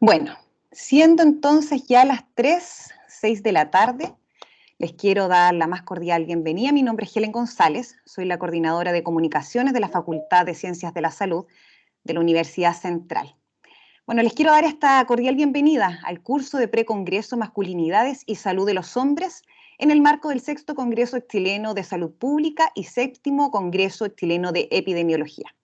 Bueno, siendo entonces ya las 3:06 de la tarde, les quiero dar la más cordial bienvenida. Mi nombre es Helen González, soy la coordinadora de comunicaciones de la Facultad de Ciencias de la Salud de la Universidad Central. Bueno, les quiero dar esta cordial bienvenida al curso de Precongreso Masculinidades y Salud de los Hombres en el marco del Sexto Congreso Chileno de Salud Pública y Séptimo Congreso Chileno de Epidemiología.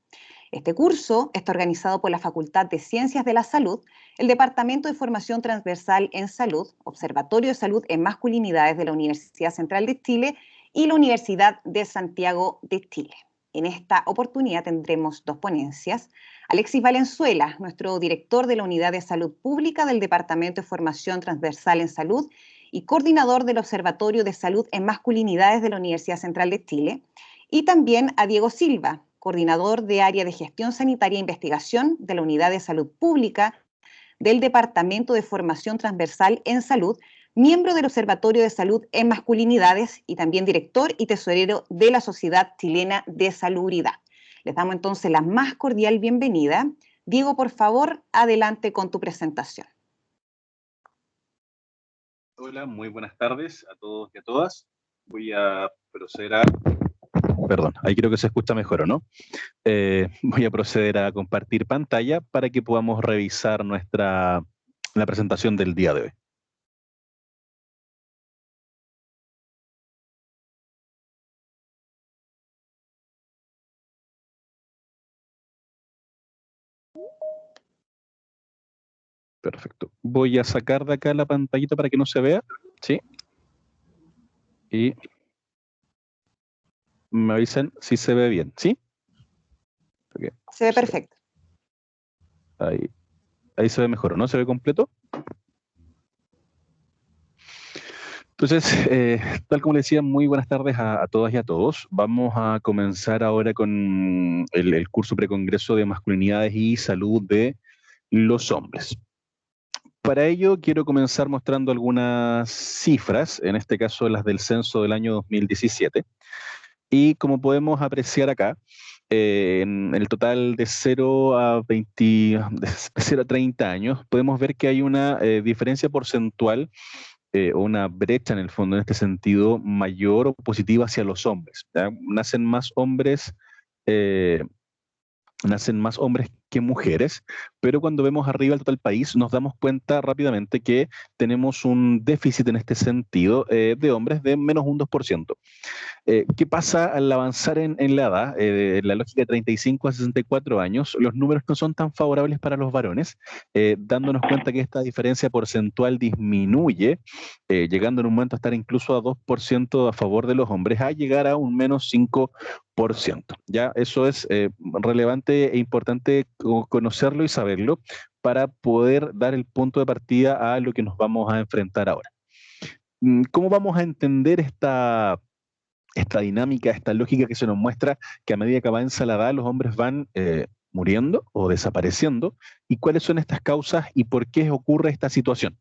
Este curso está organizado por la Facultad de Ciencias de la Salud, el Departamento de Formación Transversal en Salud, Observatorio de Salud en Masculinidades de la Universidad Central de Chile y la Universidad de Santiago de Chile. En esta oportunidad tendremos dos ponencias. Alexis Valenzuela, nuestro director de la Unidad de Salud Pública del Departamento de Formación Transversal en Salud y coordinador del Observatorio de Salud en Masculinidades de la Universidad Central de Chile, y también a Diego Silva, coordinador de Área de Gestión Sanitaria e Investigación de la Unidad de Salud Pública del Departamento de Formación Transversal en Salud, miembro del Observatorio de Salud en Masculinidades y también director y tesorero de la Sociedad Chilena de Salubridad. Les damos entonces la más cordial bienvenida. Diego, por favor, adelante con tu presentación. Hola, muy buenas tardes a todos y a todas. Voy a proceder a... Perdón, ahí creo que se escucha mejor, ¿o no? Voy a proceder a compartir pantalla para que podamos revisar la presentación del día de hoy. Perfecto. Voy a sacar de acá la pantallita para que no se vea, ¿sí? Y me avisan si se ve bien, ¿sí? Okay. Se ve perfecto. Ahí se ve mejor, ¿o no? ¿Se ve completo? Entonces, tal como le decía, muy buenas tardes a todas y a todos. Vamos a comenzar ahora con el curso precongreso de masculinidades y salud de los hombres. Para ello, quiero comenzar mostrando algunas cifras, en este caso las del censo del año 2017. Y como podemos apreciar acá, en el total de 0 a 30 años, podemos ver que hay una diferencia porcentual o una brecha en el fondo en este sentido mayor o positiva hacia los hombres. ¿Ya? Eh, Nacen más hombres que mujeres, pero cuando vemos arriba el total país nos damos cuenta rápidamente que tenemos un déficit en este sentido de hombres de menos un 2%. ¿Qué pasa al avanzar en la edad? En la lógica de 35 a 64 años, los números no son tan favorables para los varones, dándonos cuenta que esta diferencia porcentual disminuye, llegando en un momento a estar incluso a 2% a favor de los hombres, a llegar a un menos 5%. Ya, eso es relevante e importante conocerlo y saberlo para poder dar el punto de partida a lo que nos vamos a enfrentar ahora. ¿Cómo vamos a entender esta dinámica, esta lógica que se nos muestra que a medida que avanza la edad los hombres van muriendo o desapareciendo? ¿Y cuáles son estas causas y por qué ocurre esta situación?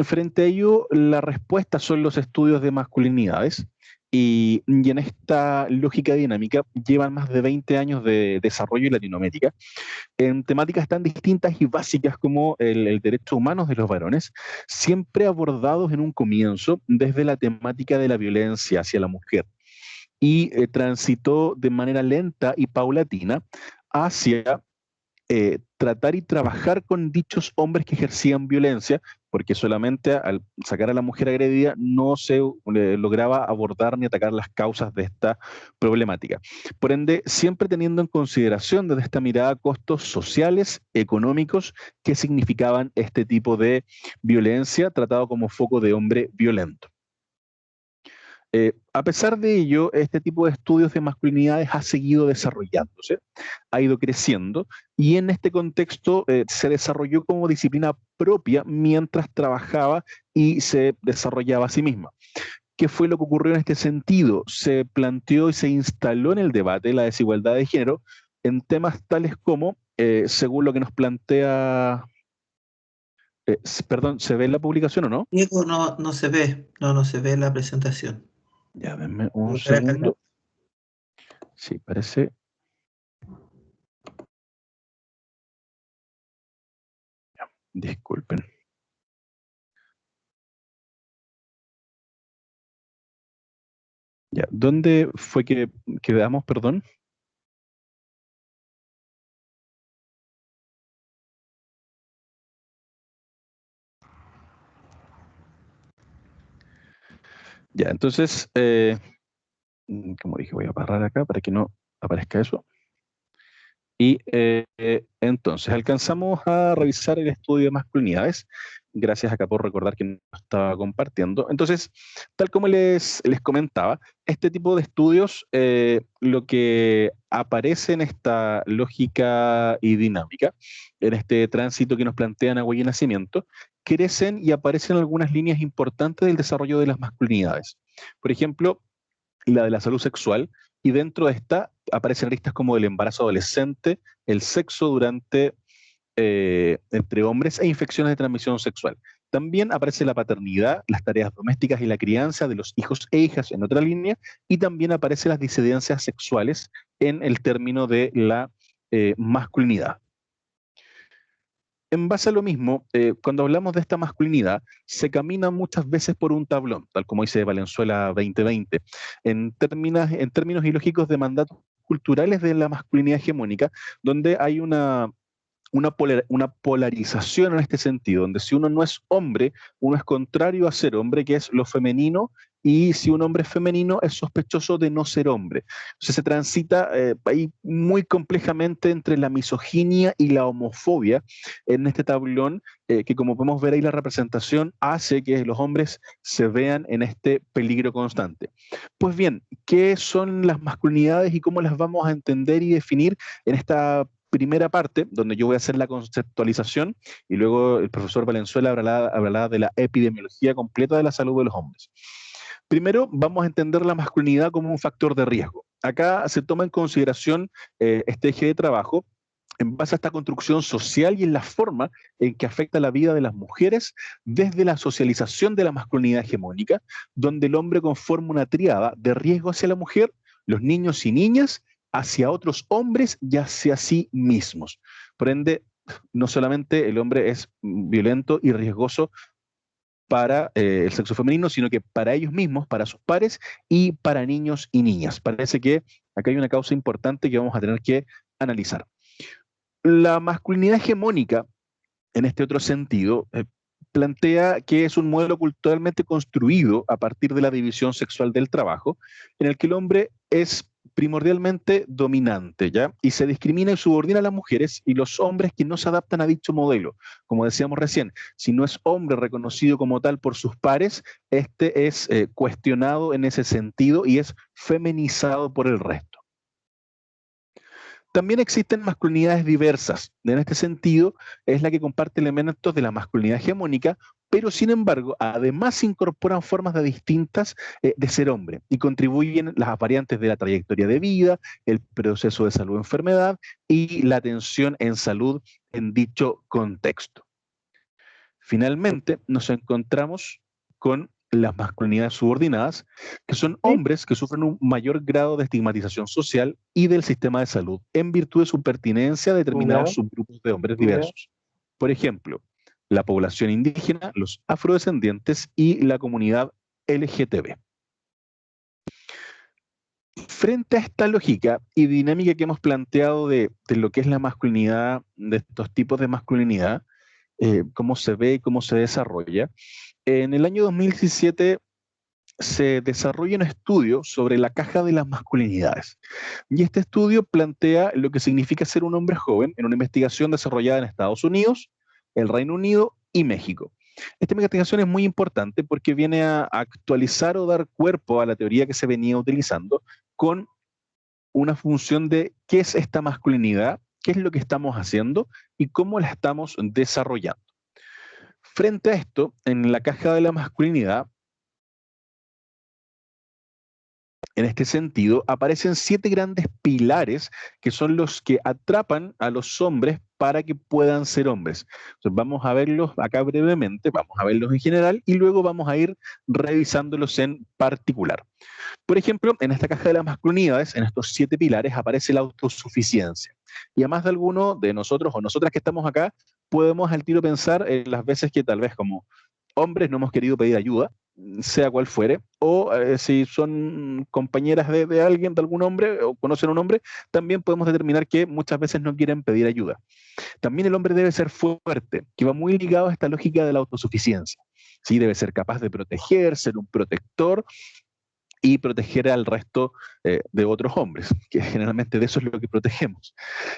Frente a ello, la respuesta son los estudios de masculinidades y en esta lógica dinámica llevan más de 20 años de desarrollo en Latinoamérica en temáticas tan distintas y básicas como el derecho humano de los varones, siempre abordados en un comienzo desde la temática de la violencia hacia la mujer y transitó de manera lenta y paulatina hacia tratar y trabajar con dichos hombres que ejercían violencia, porque solamente al sacar a la mujer agredida no se lograba abordar ni atacar las causas de esta problemática. Por ende, siempre teniendo en consideración desde esta mirada costos sociales, económicos, que significaban este tipo de violencia tratado como foco de hombre violento. A pesar de ello, este tipo de estudios de masculinidades ha seguido desarrollándose, ha ido creciendo y en este contexto se desarrolló como disciplina propia mientras trabajaba y se desarrollaba a sí misma. ¿Qué fue lo que ocurrió en este sentido? Se planteó y se instaló en el debate la desigualdad de género en temas tales como, según lo que nos plantea... perdón, ¿se ve en la publicación o no? Diego, no se ve, no se ve la presentación. Ya, denme un segundo. Sí, parece. Disculpen. Ya, ¿dónde fue que quedamos, perdón? Ya, entonces, como dije, voy a parar acá para que no aparezca eso. Y entonces alcanzamos a revisar el estudio de masculinidades. Gracias acá por recordar que no estaba compartiendo. Entonces, tal como les comentaba, este tipo de estudios, lo que aparece en esta lógica y dinámica, en este tránsito que nos plantean Agüey y Nacimiento, crecen y aparecen algunas líneas importantes del desarrollo de las masculinidades. Por ejemplo, la de la salud sexual, y dentro de esta aparecen listas como el embarazo adolescente, el sexo durante entre hombres e infecciones de transmisión sexual. También aparece la paternidad, las tareas domésticas y la crianza de los hijos e hijas en otra línea, y también aparecen las disidencias sexuales en el término de la masculinidad. En base a lo mismo, cuando hablamos de esta masculinidad, se camina muchas veces por un tablón, tal como dice Valenzuela 2020, en términos ilógicos de mandatos culturales de la masculinidad hegemónica, donde hay una polarización en este sentido, donde si uno no es hombre, uno es contrario a ser hombre, que es lo femenino, y si un hombre es femenino, es sospechoso de no ser hombre. Entonces se transita ahí muy complejamente entre la misoginia y la homofobia en este tablón, que como podemos ver ahí la representación hace que los hombres se vean en este peligro constante. Pues bien, ¿qué son las masculinidades y cómo las vamos a entender y definir en esta primera parte, donde yo voy a hacer la conceptualización y luego el profesor Valenzuela hablará de la epidemiología completa de la salud de los hombres? Primero, vamos a entender la masculinidad como un factor de riesgo. Acá se toma en consideración este eje de trabajo en base a esta construcción social y en la forma en que afecta la vida de las mujeres desde la socialización de la masculinidad hegemónica, donde el hombre conforma una tríada de riesgo hacia la mujer, los niños y niñas, hacia otros hombres y hacia sí mismos. Por ende, no solamente el hombre es violento y riesgoso para el sexo femenino, sino que para ellos mismos, para sus pares y para niños y niñas. Parece que acá hay una causa importante que vamos a tener que analizar. La masculinidad hegemónica, en este otro sentido, plantea que es un modelo culturalmente construido a partir de la división sexual del trabajo, en el que el hombre es primordialmente dominante, ¿ya? Y se discrimina y subordina a las mujeres y los hombres que no se adaptan a dicho modelo. Como decíamos recién, si no es hombre reconocido como tal por sus pares, este es cuestionado en ese sentido y es feminizado por el resto. También existen masculinidades diversas. En este sentido, es la que comparte elementos de la masculinidad hegemónica, pero sin embargo, además incorporan formas distintas de ser hombre y contribuyen las variantes de la trayectoria de vida, el proceso de salud-enfermedad y la atención en salud en dicho contexto. Finalmente, nos encontramos con las masculinidades subordinadas, que son hombres que sufren un mayor grado de estigmatización social y del sistema de salud en virtud de su pertinencia a determinados subgrupos de hombres diversos. Por ejemplo, la población indígena, los afrodescendientes y la comunidad LGTB. Frente a esta lógica y dinámica que hemos planteado de lo que es la masculinidad, de estos tipos de masculinidad, cómo se ve y cómo se desarrolla, en el año 2017 se desarrolla un estudio sobre la caja de las masculinidades. Y este estudio plantea lo que significa ser un hombre joven en una investigación desarrollada en Estados Unidos, el Reino Unido y México. Esta investigación es muy importante porque viene a actualizar o dar cuerpo a la teoría que se venía utilizando con una función de qué es esta masculinidad, qué es lo que estamos haciendo y cómo la estamos desarrollando. Frente a esto, en la caja de la masculinidad, en este sentido, aparecen 7 grandes pilares que son los que atrapan a los hombres para que puedan ser hombres. Entonces, vamos a verlos acá brevemente, vamos a verlos en general y luego vamos a ir revisándolos en particular. Por ejemplo, en esta caja de las masculinidades, en estos 7 pilares, aparece la autosuficiencia. Y a más de alguno de nosotros o nosotras que estamos acá, podemos al tiro pensar en las veces que tal vez como hombres no hemos querido pedir ayuda, sea cual fuere, o si son compañeras de alguien, de algún hombre, o conocen a un hombre, también podemos determinar que muchas veces no quieren pedir ayuda. También el hombre debe ser fuerte, que va muy ligado a esta lógica de la autosuficiencia. ¿Sí? Debe ser capaz de proteger, ser un protector y proteger al resto de otros hombres, que generalmente de eso es lo que protegemos.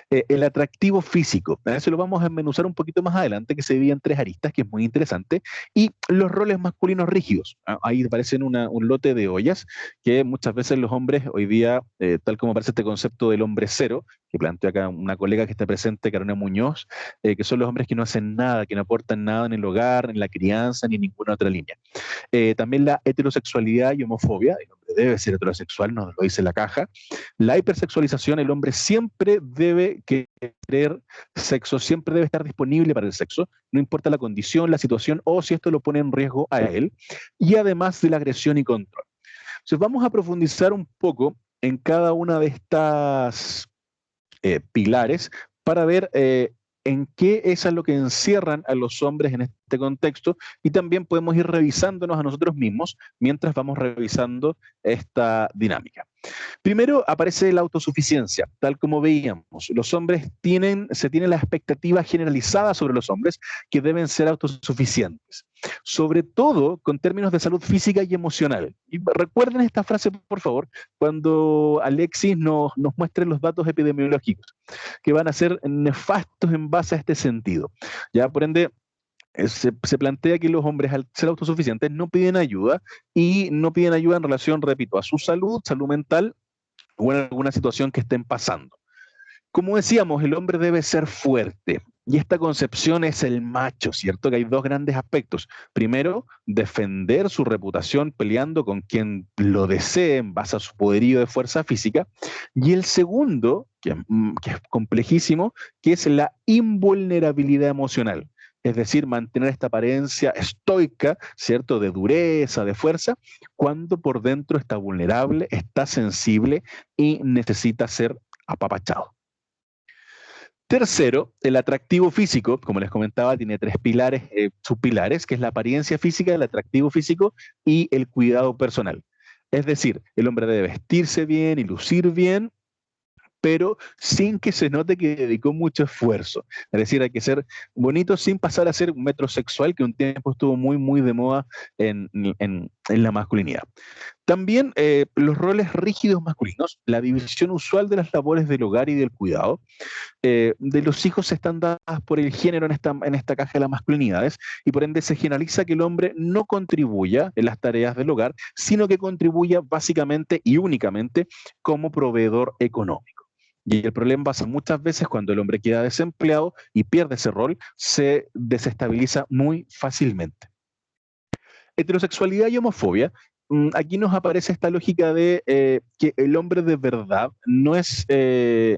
El atractivo físico, a eso lo vamos a desmenuzar un poquito más adelante, que se divide en tres aristas, que es muy interesante, y los roles masculinos rígidos. Ahí aparecen un lote de ollas, que muchas veces los hombres hoy día, tal como aparece este concepto del hombre cero, que planteó acá una colega que está presente, Carolina Muñoz, que son los hombres que no hacen nada, que no aportan nada en el hogar, en la crianza, ni en ninguna otra línea. También la heterosexualidad y homofobia, el hombre debe ser heterosexual, nos lo dice la caja. La hipersexualización, el hombre siempre debe querer sexo, siempre debe estar disponible para el sexo, no importa la condición, la situación o si esto lo pone en riesgo a él. Y además de la agresión y control. Entonces vamos a profundizar un poco en cada una de estas pilares para ver en qué es a lo que encierran a los hombres en este contexto y también podemos ir revisándonos a nosotros mismos mientras vamos revisando esta dinámica. Primero aparece la autosuficiencia, tal como veíamos. Los hombres se tiene la expectativa generalizada sobre los hombres que deben ser autosuficientes, sobre todo con términos de salud física y emocional. Y recuerden esta frase, por favor, cuando Alexis nos muestre los datos epidemiológicos, que van a ser nefastos en base a este sentido. Ya, por ende, se plantea que los hombres al ser autosuficientes no piden ayuda y no piden ayuda en relación, repito, a su salud mental o en alguna situación que estén pasando. Como decíamos, el hombre debe ser fuerte y esta concepción es el macho, ¿cierto? Que hay dos grandes aspectos. Primero, defender su reputación peleando con quien lo desee en base a su poderío de fuerza física. Y el segundo, que es complejísimo, que es la invulnerabilidad emocional. Es decir, mantener esta apariencia estoica, ¿cierto? De dureza, de fuerza, cuando por dentro está vulnerable, está sensible y necesita ser apapachado. Tercero, el atractivo físico, como les comentaba, tiene tres pilares, subpilares, que es la apariencia física, el atractivo físico y el cuidado personal. Es decir, el hombre debe vestirse bien y lucir bien, pero sin que se note que dedicó mucho esfuerzo. Es decir, hay que ser bonito sin pasar a ser un metrosexual, que un tiempo estuvo muy, muy de moda en la masculinidad. También los roles rígidos masculinos, la división usual de las labores del hogar y del cuidado, de los hijos están dadas por el género en esta caja de las masculinidades y por ende se generaliza que el hombre no contribuya en las tareas del hogar, sino que contribuya básicamente y únicamente como proveedor económico. Y el problema pasa muchas veces cuando el hombre queda desempleado y pierde ese rol, se desestabiliza muy fácilmente. Heterosexualidad y homofobia. Aquí nos aparece esta lógica de que el hombre de verdad no es gay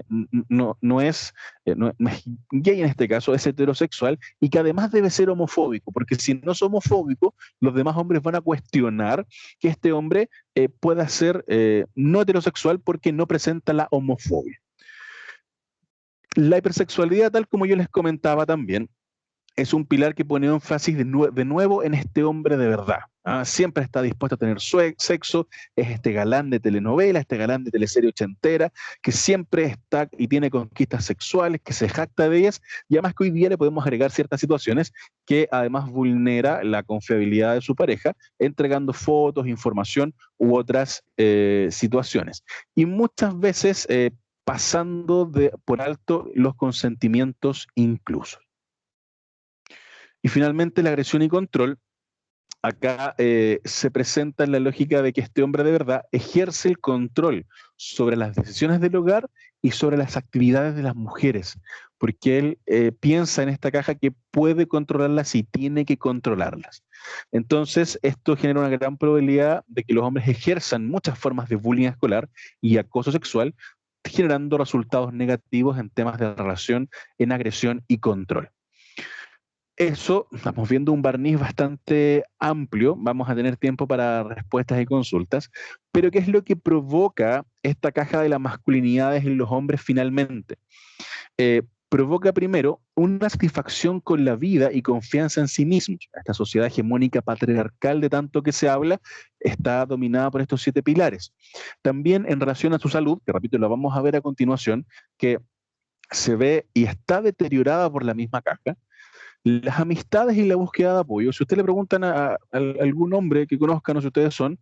en este caso, es heterosexual y que además debe ser homofóbico, porque si no es homofóbico, los demás hombres van a cuestionar que este hombre pueda ser no heterosexual porque no presenta la homofobia. La hipersexualidad, tal como yo les comentaba también, es un pilar que pone énfasis de nuevo en este hombre de verdad. Siempre está dispuesto a tener sexo, es este galán de telenovela, este galán de teleserie ochentera, que siempre está y tiene conquistas sexuales, que se jacta de ellas, y además que hoy día le podemos agregar ciertas situaciones que además vulnera la confiabilidad de su pareja, entregando fotos, información u otras situaciones. Y muchas veces pasando por alto los consentimientos incluso. Y finalmente la agresión y control, acá se presenta en la lógica de que este hombre de verdad ejerce el control sobre las decisiones del hogar y sobre las actividades de las mujeres, porque él piensa en esta caja que puede controlarlas y tiene que controlarlas. Entonces, esto genera una gran probabilidad de que los hombres ejerzan muchas formas de bullying escolar y acoso sexual, generando resultados negativos en temas de relación, en agresión y control. Eso, estamos viendo un barniz bastante amplio, vamos a tener tiempo para respuestas y consultas, pero ¿qué es lo que provoca esta caja de las masculinidades en los hombres finalmente? provoca primero una satisfacción con la vida y confianza en sí mismos. Esta sociedad hegemónica patriarcal de tanto que se habla está dominada por estos 7 pilares. También en relación a su salud, que repito, lo vamos a ver a continuación, que se ve y está deteriorada por la misma caja. Las amistades y la búsqueda de apoyo. Si ustedes le preguntan a algún hombre que conozcan o si ustedes son,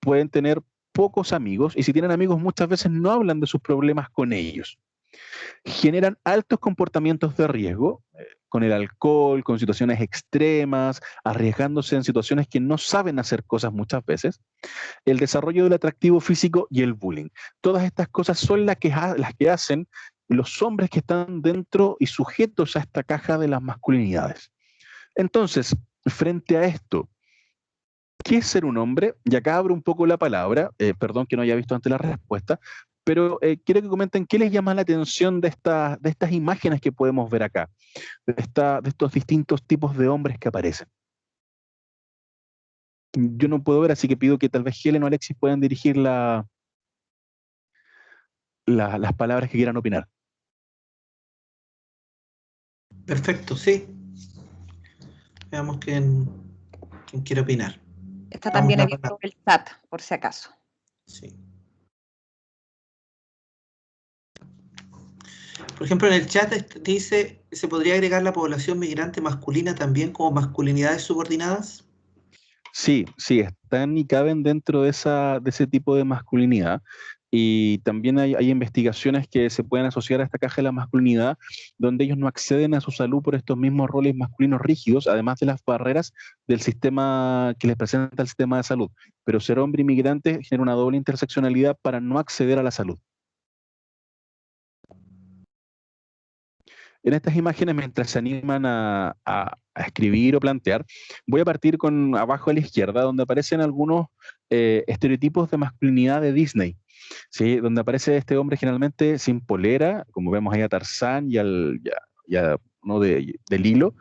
pueden tener pocos amigos y si tienen amigos muchas veces no hablan de sus problemas con ellos. Generan altos comportamientos de riesgo, con el alcohol, con situaciones extremas, arriesgándose en situaciones que no saben hacer cosas muchas veces, el desarrollo del atractivo físico y el bullying. Todas estas cosas son las que hacen los hombres que están dentro y sujetos a esta caja de las masculinidades. Entonces, frente a esto, ¿qué es ser un hombre? Y acá abro un poco la palabra, perdón que no haya visto antes la respuesta, pero quiero que comenten qué les llama la atención de estas imágenes que podemos ver acá, de estos distintos tipos de hombres que aparecen. Yo no puedo ver, así que pido que tal vez Helen o Alexis puedan dirigir las palabras que quieran opinar. Perfecto, sí. Veamos quién quiere opinar. Está Vamos también a abierto el chat, por si acaso. Sí. Por ejemplo, en el chat dice, ¿se podría agregar la población migrante masculina también como masculinidades subordinadas? Sí, sí, están y caben dentro de ese tipo de masculinidad. Y también hay investigaciones que se pueden asociar a esta caja de la masculinidad, donde ellos no acceden a su salud por estos mismos roles masculinos rígidos, además de las barreras del sistema que les presenta el sistema de salud. Pero ser hombre inmigrante genera una doble interseccionalidad para no acceder a la salud. En estas imágenes, mientras se animan a escribir o plantear, voy a partir con abajo a la izquierda, donde aparecen algunos estereotipos de masculinidad de Disney, ¿sí? Donde aparece este hombre generalmente sin polera, como vemos ahí a Tarzán y a uno de Lilo,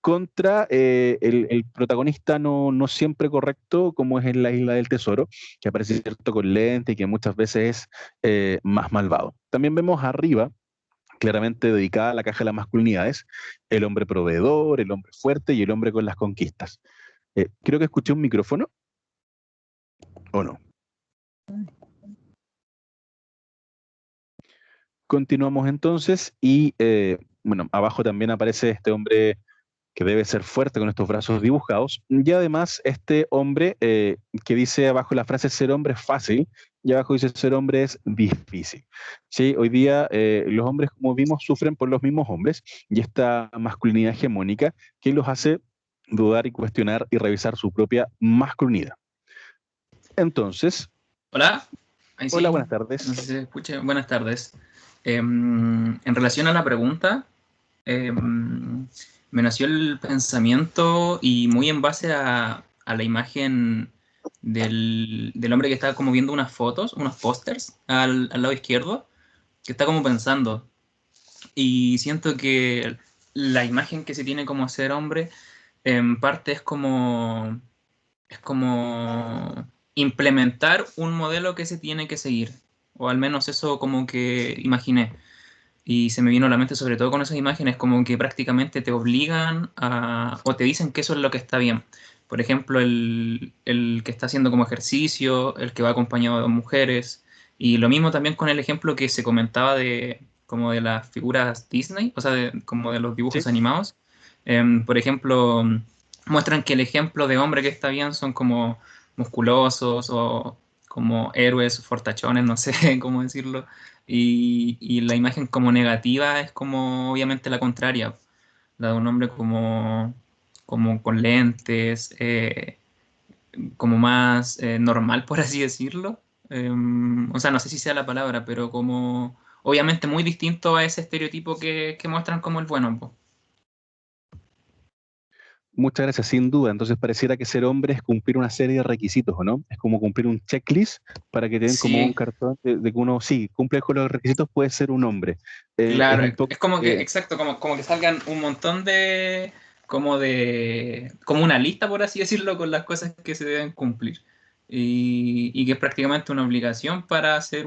contra el protagonista no siempre correcto, como es en la Isla del Tesoro, que aparece cierto con lente y que muchas veces es más malvado. También vemos arriba, claramente dedicada a la caja de las masculinidades, el hombre proveedor, el hombre fuerte y el hombre con las conquistas. Creo que escuché un micrófono, ¿o no? Continuamos entonces y, bueno, abajo también aparece este hombre que debe ser fuerte con estos brazos dibujados, y además este hombre que dice abajo la frase ser hombre es fácil, y abajo dice ser hombre es difícil. Sí, hoy día los hombres, como vimos, sufren por los mismos hombres, y esta masculinidad hegemónica que los hace dudar y cuestionar y revisar su propia masculinidad. Entonces, Hola, ahí hola, sí, buenas no tardes. sé si se escucha. Buenas tardes. En relación a la pregunta, me nació el pensamiento y muy en base a la imagen del hombre que está como viendo unas fotos, unos pósters al lado izquierdo, que está como pensando. Y siento que la imagen que se tiene como ser hombre, en parte es como implementar un modelo que se tiene que seguir, o al menos eso como que imaginé. Y se me vino a la mente sobre todo con esas imágenes, como que prácticamente te obligan o te dicen que eso es lo que está bien. Por ejemplo, el que está haciendo como ejercicio, el que va acompañado de mujeres, y lo mismo también con el ejemplo que se comentaba de como de las figuras Disney, o sea, como de los Sí, dibujos animados. Por ejemplo, muestran que el ejemplo de hombre que está bien son como musculosos o como héroes fortachones, no sé cómo decirlo, y la imagen como negativa es como obviamente la contraria, la de un hombre como con lentes, como más normal, por así decirlo. O sea, no sé si sea la palabra, pero como obviamente muy distinto a ese estereotipo que muestran como el bueno, po. muchas gracias, sin duda. Entonces pareciera que ser hombre es cumplir una serie de requisitos, ¿o no? Es como cumplir un checklist para que te den como un Sí, cartón de que uno, sí, cumple con los requisitos, puede ser un hombre. Es claro, un poco, es como que, exacto, como que salgan un montón como una lista, por así decirlo, con las cosas que se deben cumplir. Y que es prácticamente una obligación para ser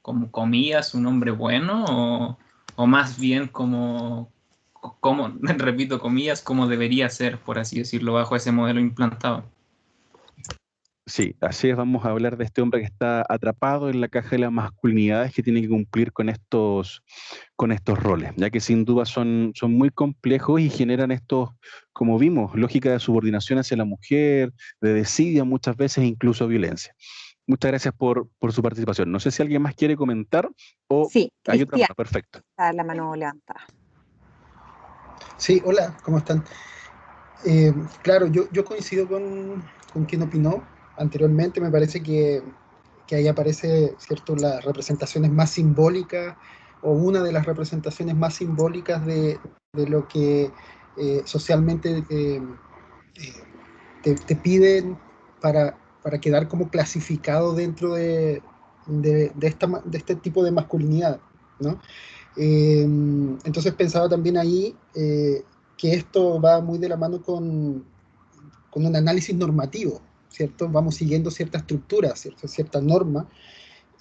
como comillas, un hombre bueno o más bien como, repito, comillas, como debería ser, por así decirlo, bajo ese modelo implantado. Sí, así es, vamos a hablar de este hombre que está atrapado en la caja de las masculinidades que tiene que cumplir con estos roles, ya que sin duda son muy complejos y generan estos, como vimos, lógica de subordinación hacia la mujer, de desidia muchas veces, incluso violencia. Muchas gracias por su participación. No sé si alguien más quiere comentar o Sí, hay otra Cristian, mano. Perfecto. está la mano levantada. Sí, hola, ¿cómo están? Claro, yo coincido con quien opinó anteriormente. Me parece que ahí aparece, ¿cierto?, las representaciones más simbólicas o una de las representaciones más simbólicas de lo que socialmente te piden para quedar como clasificado dentro de este tipo de masculinidad, ¿no? Entonces pensaba también ahí que esto va muy de la mano con un análisis normativo, ¿cierto? Vamos siguiendo cierta estructura, cierta norma,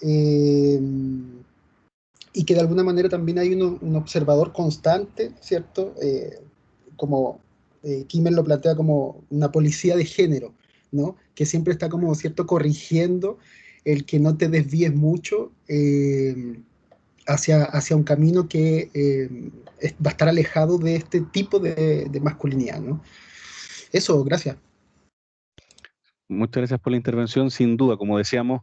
eh, y que de alguna manera también hay un observador constante, ¿cierto? Como Kimmel lo plantea como una policía de género, ¿no? Que siempre está como, ¿cierto?, corrigiendo el que no te desvíes mucho hacia un camino que va a estar alejado de este tipo de masculinidad, ¿no? Eso, gracias. Muchas gracias por la intervención. Sin duda, como decíamos,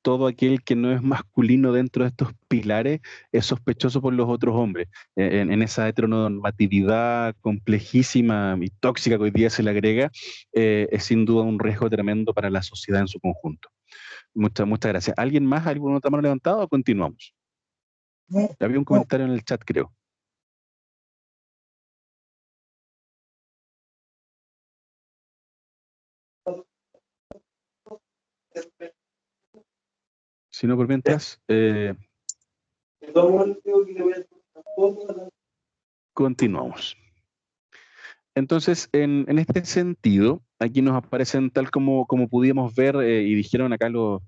todo aquel que no es masculino dentro de estos pilares es sospechoso por los otros hombres. En esa heteronormatividad complejísima y tóxica que hoy día se le agrega, es sin duda un riesgo tremendo para la sociedad en su conjunto. Muchas gracias. ¿Alguien más? ¿Alguna otra mano levantada o continuamos? Había un comentario en el chat, creo. Si no, por mientras, continuamos. Entonces, en este sentido, aquí nos aparecen tal como pudimos ver y dijeron acá los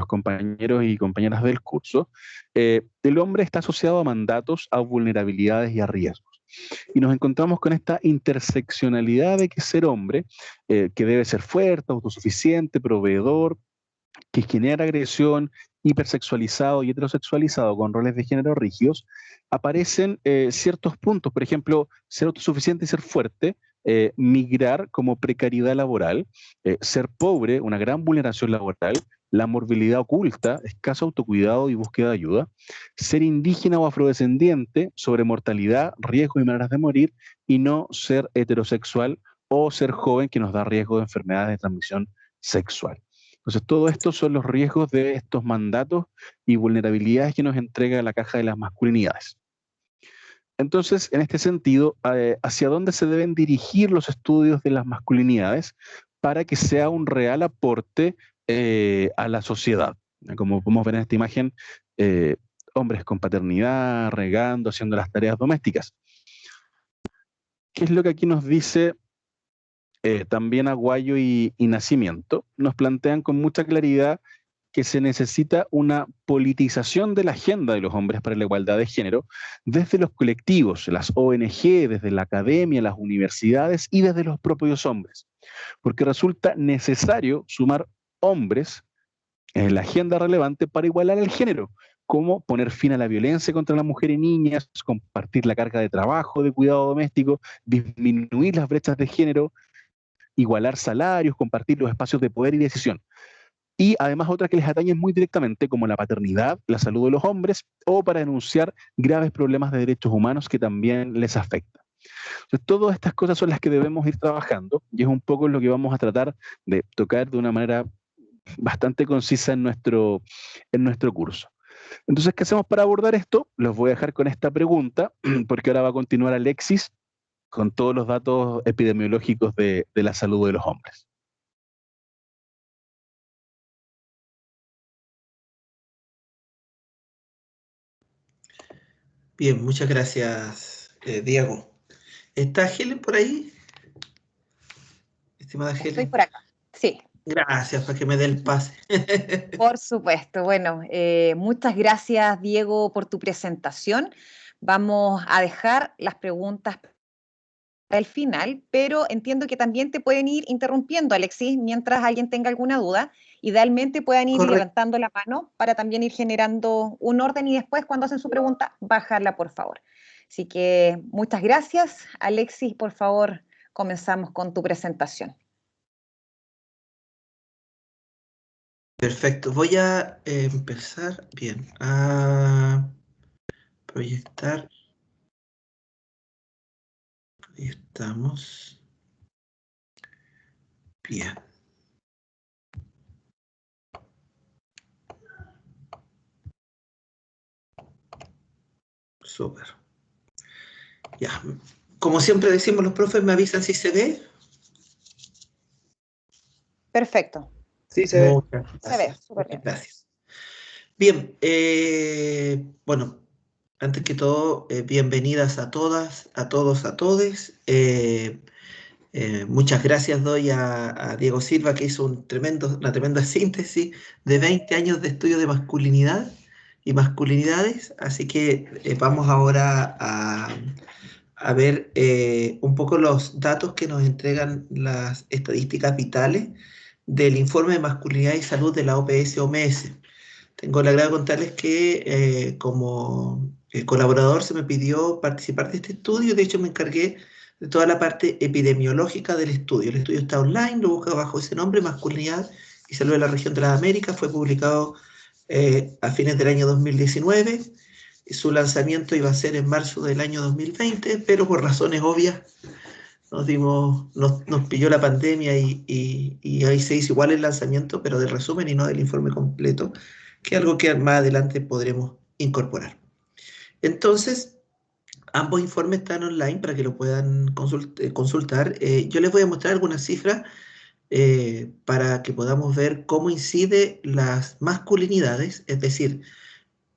compañeros y compañeras del curso, el hombre está asociado a mandatos, a vulnerabilidades y a riesgos. Y nos encontramos con esta interseccionalidad de que ser hombre, que debe ser fuerte, autosuficiente, proveedor, que genera agresión, hipersexualizado y heterosexualizado con roles de género rígidos, aparecen ciertos puntos, por ejemplo, ser autosuficiente y ser fuerte, migrar como precariedad laboral, ser pobre, una gran vulneración laboral, la morbilidad oculta, escaso autocuidado y búsqueda de ayuda, ser indígena o afrodescendiente, sobre mortalidad, riesgo y maneras de morir, y no ser heterosexual o ser joven que nos da riesgo de enfermedades de transmisión sexual. Entonces, todo esto son los riesgos de estos mandatos y vulnerabilidades que nos entrega la caja de las masculinidades. Entonces, en este sentido, ¿hacia dónde se deben dirigir los estudios de las masculinidades para que sea un real aporte a la sociedad? Como podemos ver en esta imagen, hombres con paternidad, regando, haciendo las tareas domésticas. ¿Qué es lo que aquí nos dice también Aguayo y Nacimiento? Nos plantean con mucha claridad que se necesita una politización de la agenda de los hombres para la igualdad de género desde los colectivos, las ONG, desde la academia, las universidades y desde los propios hombres, porque resulta necesario sumar hombres en la agenda relevante para igualar el género, como poner fin a la violencia contra la mujer y niñas, compartir la carga de trabajo, de cuidado doméstico, disminuir las brechas de género, igualar salarios, compartir los espacios de poder y decisión. Y además otras que les atañen muy directamente, como la paternidad, la salud de los hombres, o para denunciar graves problemas de derechos humanos que también les afectan. Entonces, todas estas cosas son las que debemos ir trabajando y es un poco lo que vamos a tratar de tocar de una manera bastante concisa en nuestro curso. Entonces, ¿qué hacemos para abordar esto? Los voy a dejar con esta pregunta, porque ahora va a continuar Alexis con todos los datos epidemiológicos de la salud de los hombres. Bien, muchas gracias, Diego. ¿Está Helen por ahí? Estimada Estoy Helen. por acá, sí. Gracias por que me dé el pase. Por supuesto. Bueno, muchas gracias, Diego, por tu presentación. Vamos a dejar las preguntas para el final, pero entiendo que también te pueden ir interrumpiendo, Alexis, mientras alguien tenga alguna duda. Idealmente puedan ir Correcto. levantando la mano para también ir generando un orden y después, cuando hacen su pregunta, bajarla, por favor. Así que muchas gracias. Alexis, por favor, comenzamos con tu presentación. Perfecto. Voy a empezar, bien, a proyectar. Ahí estamos. Bien. Súper. Ya. Como siempre decimos los profes, me avisan si se ve. Perfecto. Sí, se ve. Muchas Se ve, gracias. súper bien. Gracias. Bien, bueno, antes que todo, bienvenidas a todas, a todos, a todes. Muchas gracias doy a Diego Silva, que hizo una tremenda síntesis de 20 años de estudio de masculinidad y masculinidades. Así que vamos ahora a ver un poco los datos que nos entregan las estadísticas vitales del informe de masculinidad y salud de la OPS-OMS. Tengo el agrado de contarles que como colaborador se me pidió participar de este estudio. De hecho, me encargué de toda la parte epidemiológica del estudio. El estudio está online, lo busca bajo ese nombre, Masculinidad y Salud de la Región de las Américas. Fue publicado a fines del año 2019. Su lanzamiento iba a ser en marzo del año 2020, pero por razones obvias nos pilló la pandemia y ahí se hizo igual el lanzamiento, pero del resumen y no del informe completo, que es algo que más adelante podremos incorporar. Entonces, ambos informes están online para que lo puedan consultar. Yo les voy a mostrar algunas cifras para que podamos ver cómo incide las masculinidades, es decir,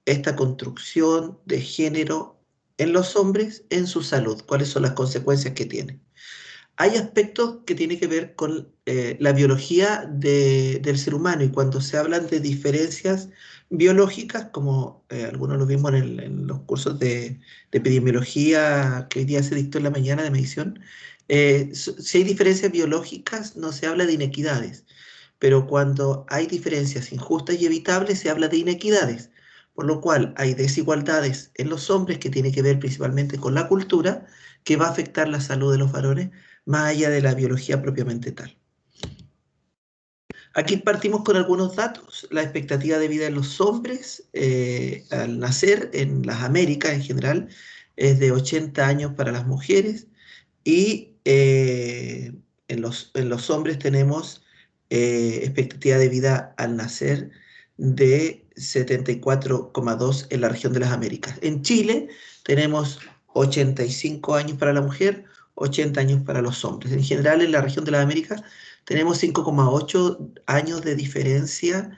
esta construcción de género en los hombres en su salud, cuáles son las consecuencias que tiene. Hay aspectos que tienen que ver con la biología del ser humano, y cuando se hablan de diferencias biológicas, como algunos lo vimos en los cursos de epidemiología que hoy día se dictó en la mañana de medición, si hay diferencias biológicas no se habla de inequidades, pero cuando hay diferencias injustas y evitables se habla de inequidades, por lo cual hay desigualdades en los hombres que tiene que ver principalmente con la cultura, que va a afectar la salud de los varones, más allá de la biología propiamente tal. Aquí partimos con algunos datos. La expectativa de vida en los hombres al nacer en las Américas en general es de 80 años para las mujeres, y en los hombres tenemos expectativa de vida al nacer de 74,2 en la región de las Américas. En Chile tenemos 85 años para la mujer, 80 años para los hombres. En general, en la región de las Américas tenemos 5,8 años de diferencia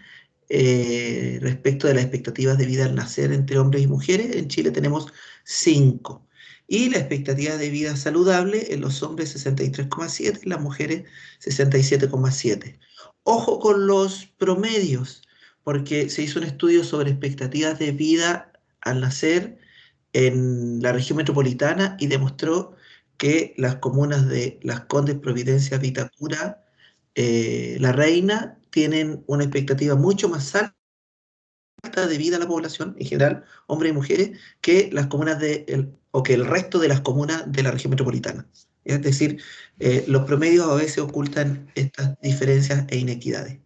respecto de las expectativas de vida al nacer entre hombres y mujeres. En Chile tenemos 5. Y la expectativa de vida saludable en los hombres 63,7, en las mujeres 67,7. Ojo con los promedios, porque se hizo un estudio sobre expectativas de vida al nacer en la región metropolitana y demostró que las comunas de Las Condes, Providencia, Vitacura, La Reina tienen una expectativa mucho más alta de vida a la población en general, hombres y mujeres, que las comunas o que el resto de las comunas de la región metropolitana. Es decir, los promedios a veces ocultan estas diferencias e inequidades.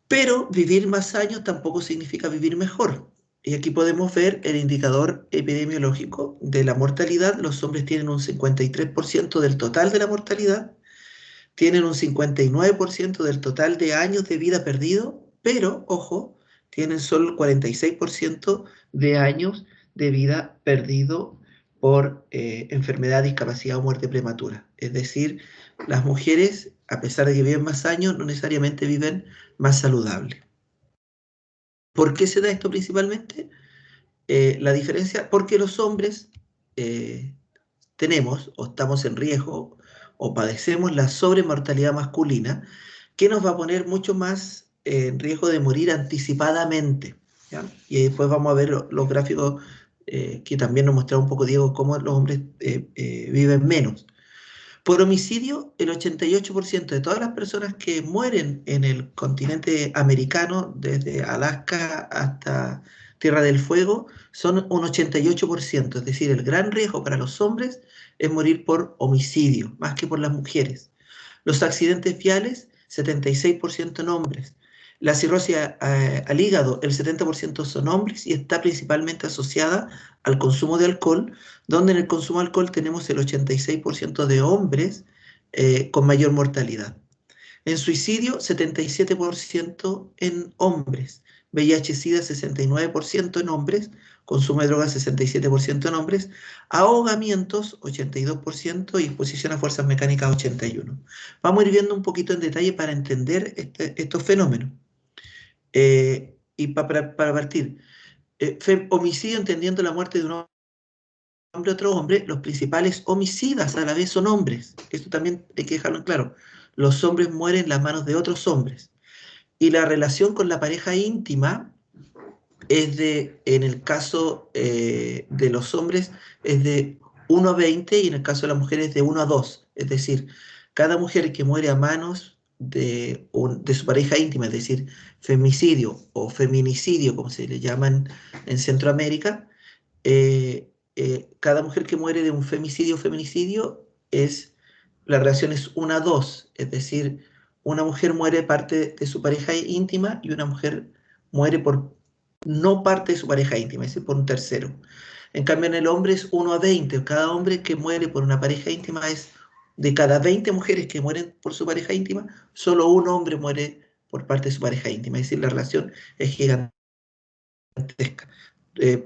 Pero vivir más años tampoco significa vivir mejor. Y aquí podemos ver el indicador epidemiológico de la mortalidad. Los hombres tienen un 53% del total de la mortalidad, tienen un 59% del total de años de vida perdido, pero, ojo, tienen solo el 46% de años de vida perdido por enfermedad, discapacidad o muerte prematura. Es decir, las mujeres, a pesar de que viven más años, no necesariamente viven más saludable. ¿Por qué se da esto principalmente? La diferencia, porque los hombres tenemos o estamos en riesgo o padecemos la sobremortalidad masculina, que nos va a poner mucho más en riesgo de morir anticipadamente, ¿ya? Y después vamos a ver los gráficos que también nos mostraba un poco Diego cómo los hombres viven menos. Por homicidio, el 88% de todas las personas que mueren en el continente americano, desde Alaska hasta Tierra del Fuego, son un 88%, es decir, el gran riesgo para los hombres es morir por homicidio, más que por las mujeres. Los accidentes viales, 76% en hombres. La cirrosis al hígado, el 70% son hombres y está principalmente asociada al consumo de alcohol, donde en el consumo de alcohol tenemos el 86% de hombres con mayor mortalidad. En suicidio, 77% en hombres. VIH-Sida, 69% en hombres. Consumo de drogas, 67% en hombres. Ahogamientos, 82%. Y exposición a fuerzas mecánicas, 81%. Vamos a ir viendo un poquito en detalle para entender estos fenómenos. Y para partir, homicidio entendiendo la muerte de un hombre a otro hombre, los principales homicidas a la vez son hombres. Esto también hay que dejarlo en claro. Los hombres mueren en las manos de otros hombres. Y la relación con la pareja íntima es en el caso de los hombres, es de 1 a 20 y en el caso de las mujeres de 1 a 2. Es decir, cada mujer que muere a manos de su pareja íntima, es decir, femicidio o feminicidio, como se le llaman en Centroamérica, cada mujer que muere de un femicidio o feminicidio, la relación es 1 a 2, es decir, una mujer muere parte de su pareja íntima y una mujer muere por no parte de su pareja íntima, es decir, por un tercero. En cambio, en el hombre es 1 a 20, cada hombre que muere por una pareja íntima es, de cada 20 mujeres que mueren por su pareja íntima, solo un hombre muere por parte de su pareja íntima, es decir, la relación es gigantesca.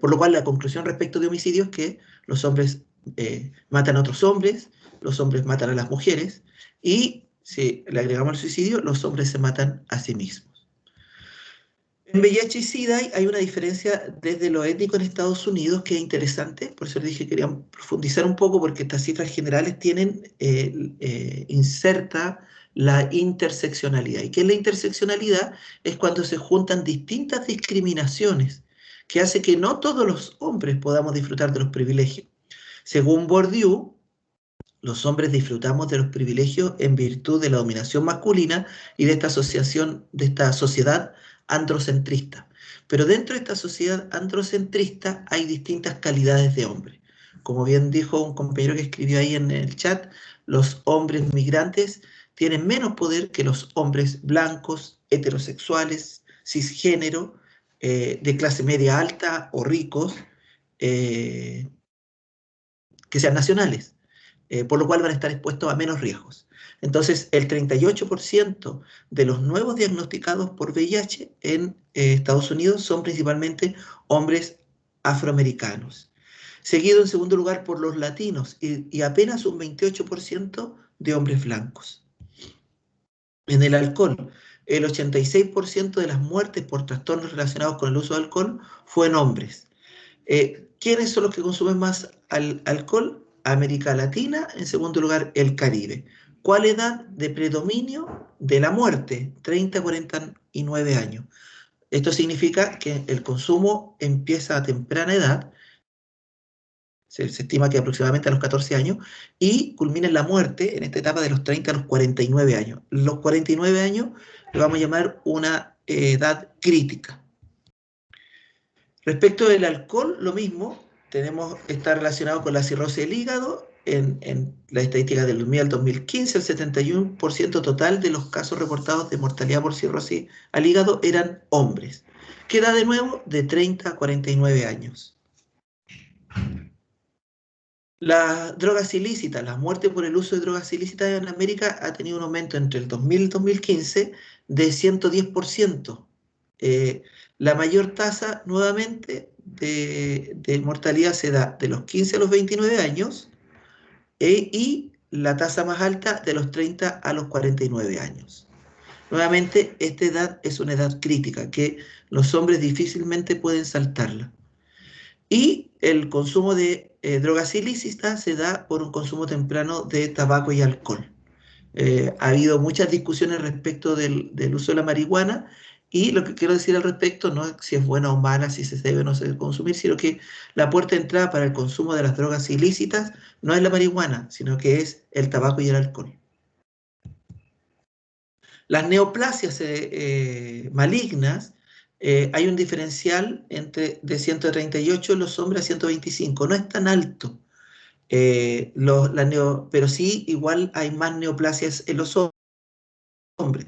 Por lo cual la conclusión respecto de homicidio es que los hombres matan a otros hombres, los hombres matan a las mujeres, y si le agregamos el suicidio, los hombres se matan a sí mismos. En VIH y SIDA hay una diferencia desde lo étnico en Estados Unidos que es interesante, por eso les dije que quería profundizar un poco, porque estas cifras generales tienen inserta la interseccionalidad. ¿Y qué es la interseccionalidad? Es cuando se juntan distintas discriminaciones que hace que no todos los hombres podamos disfrutar de los privilegios. Según Bourdieu, los hombres disfrutamos de los privilegios en virtud de la dominación masculina y de esta sociedad androcentrista. Pero dentro de esta sociedad androcentrista hay distintas calidades de hombre. Como bien dijo un compañero que escribió ahí en el chat, los hombres migrantes tienen menos poder que los hombres blancos, heterosexuales, cisgénero, de clase media alta o ricos, que sean nacionales, por lo cual van a estar expuestos a menos riesgos. Entonces, el 38% de los nuevos diagnosticados por VIH en Estados Unidos son principalmente hombres afroamericanos, seguido en segundo lugar por los latinos y apenas un 28% de hombres blancos. En el alcohol, el 86% de las muertes por trastornos relacionados con el uso de alcohol fue en hombres. ¿Quiénes son los que consumen más alcohol? América Latina, en segundo lugar el Caribe. ¿Cuál edad de predominio de la muerte? 30 a 49 años. Esto significa que el consumo empieza a temprana edad, se estima que aproximadamente a los 14 años, y culmina en la muerte en esta etapa de los 30 a los 49 años. Los 49 años le vamos a llamar una edad crítica. Respecto del alcohol, lo mismo, está relacionado con la cirrosis del hígado. En la estadística del 2000 al 2015, el 71% total de los casos reportados de mortalidad por cirrosis al hígado eran hombres, que da de nuevo de 30 a 49 años. Las drogas ilícitas, la muerte por el uso de drogas ilícitas en América ha tenido un aumento entre el 2000 y el 2015 de 110%. La mayor tasa, nuevamente, de mortalidad se da de los 15 a los 29 años y la tasa más alta de los 30 a los 49 años. Nuevamente, esta edad es una edad crítica que los hombres difícilmente pueden saltarla. Y el consumo de drogas ilícitas se da por un consumo temprano de tabaco y alcohol. Ha habido muchas discusiones respecto del uso de la marihuana Y lo que quiero decir al respecto no es si es buena o mala, si se debe o no se debe consumir, sino que la puerta de entrada para el consumo de las drogas ilícitas no es la marihuana, sino que es el tabaco y el alcohol. Las neoplasias malignas, hay un diferencial de 138 en los hombres a 125, no es tan alto, pero sí igual hay más neoplasias en los hombres.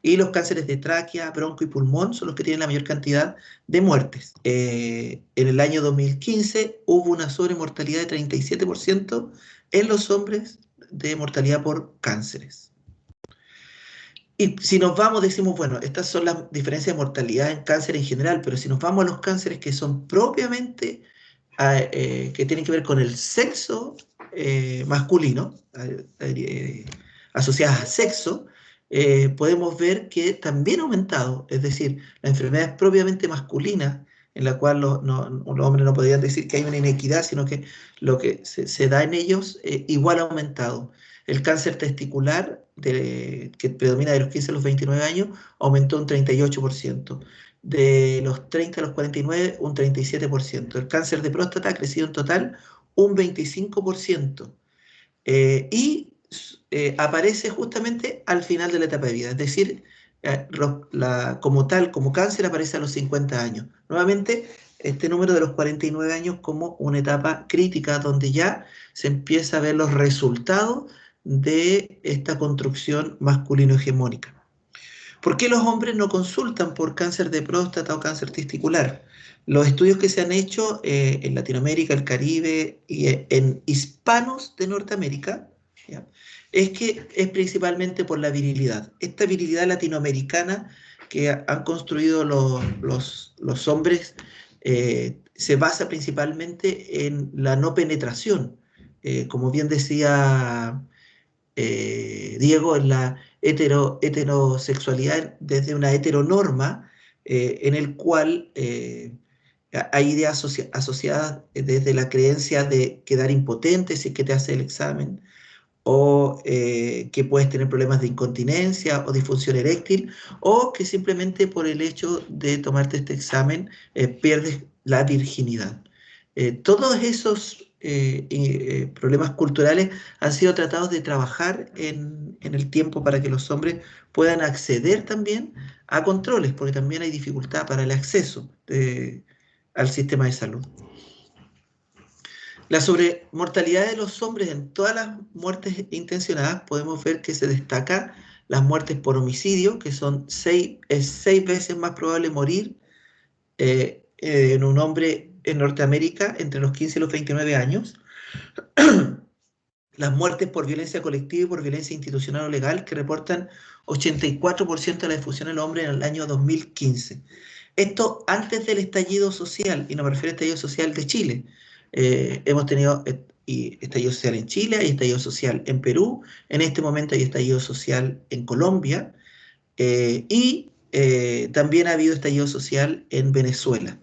Y los cánceres de tráquea, bronco y pulmón son los que tienen la mayor cantidad de muertes. En el año 2015 hubo una sobremortalidad de 37% en los hombres de mortalidad por cánceres. Y si nos vamos, decimos, bueno, estas son las diferencias de mortalidad en cáncer en general, pero si nos vamos a los cánceres que son propiamente, que tienen que ver con el sexo masculino, asociadas a sexo, podemos ver que también ha aumentado, es decir, las enfermedades propiamente masculinas, en la cual los hombres no podrían decir que hay una inequidad, sino que lo que se da en ellos igual ha aumentado. El cáncer testicular, que predomina de los 15 a los 29 años, aumentó un 38%. De los 30 a los 49, un 37%. El cáncer de próstata ha crecido en total un 25%. Y aparece justamente al final de la etapa de vida, es decir, como tal, como cáncer aparece a los 50 años. Nuevamente, este número de los 49 años como una etapa crítica donde ya se empieza a ver los resultados de esta construcción masculino-hegemónica. ¿Por qué los hombres no consultan por cáncer de próstata o cáncer testicular? Los estudios que se han hecho en Latinoamérica, el Caribe y en hispanos de Norteamérica, ¿ya?, es que es principalmente por la virilidad. Esta virilidad latinoamericana que han construido los hombres se basa principalmente en la no penetración. Como bien decía Diego, en la heterosexualidad desde una heteronorma en el cual hay ideas asociadas desde la creencia de quedar impotente si es que te hace el examen, o que puedes tener problemas de incontinencia o disfunción eréctil, o que simplemente por el hecho de tomarte este examen pierdes la virginidad. Todos esos problemas culturales han sido tratados de trabajar en el tiempo para que los hombres puedan acceder también a controles, porque también hay dificultad para el acceso al sistema de salud. La sobremortalidad de los hombres en todas las muertes intencionadas, podemos ver que se destaca las muertes por homicidio, que son es 6 veces más probable morir en un hombre en Norteamérica entre los 15 y los 29 años. Las muertes por violencia colectiva y por violencia institucional o legal, que reportan 84% de la difusión del hombre en el año 2015. Esto antes del estallido social, y no me refiero al estallido social de Chile. Hemos tenido estallido social en Chile, hay estallido social en Perú, en este momento hay estallido social en Colombia, y también ha habido estallido social en Venezuela.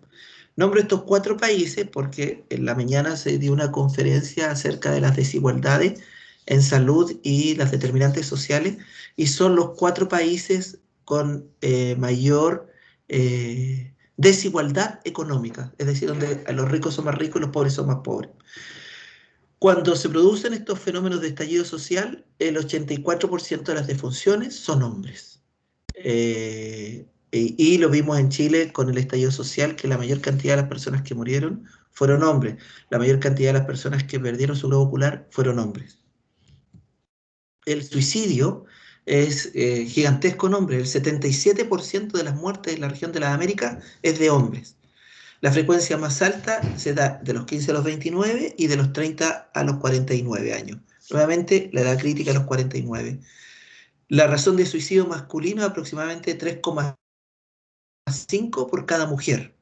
Nombro estos 4 países porque en la mañana se dio una conferencia acerca de las desigualdades en salud y las determinantes sociales, y son los 4 países con mayor desigualdad económica, es decir, donde los ricos son más ricos y los pobres son más pobres. Cuando se producen estos fenómenos de estallido social, el 84% de las defunciones son hombres. Y lo vimos en Chile con el estallido social, que la mayor cantidad de las personas que murieron fueron hombres. La mayor cantidad de las personas que perdieron su globo ocular fueron hombres. El suicidio es gigantesco en hombres. El 77% de las muertes en la región de las Américas es de hombres. La frecuencia más alta se da de los 15 a los 29 y de los 30 a los 49 años. Nuevamente, la edad crítica a los 49. La razón de suicidio masculino es aproximadamente 3,5 por cada mujer.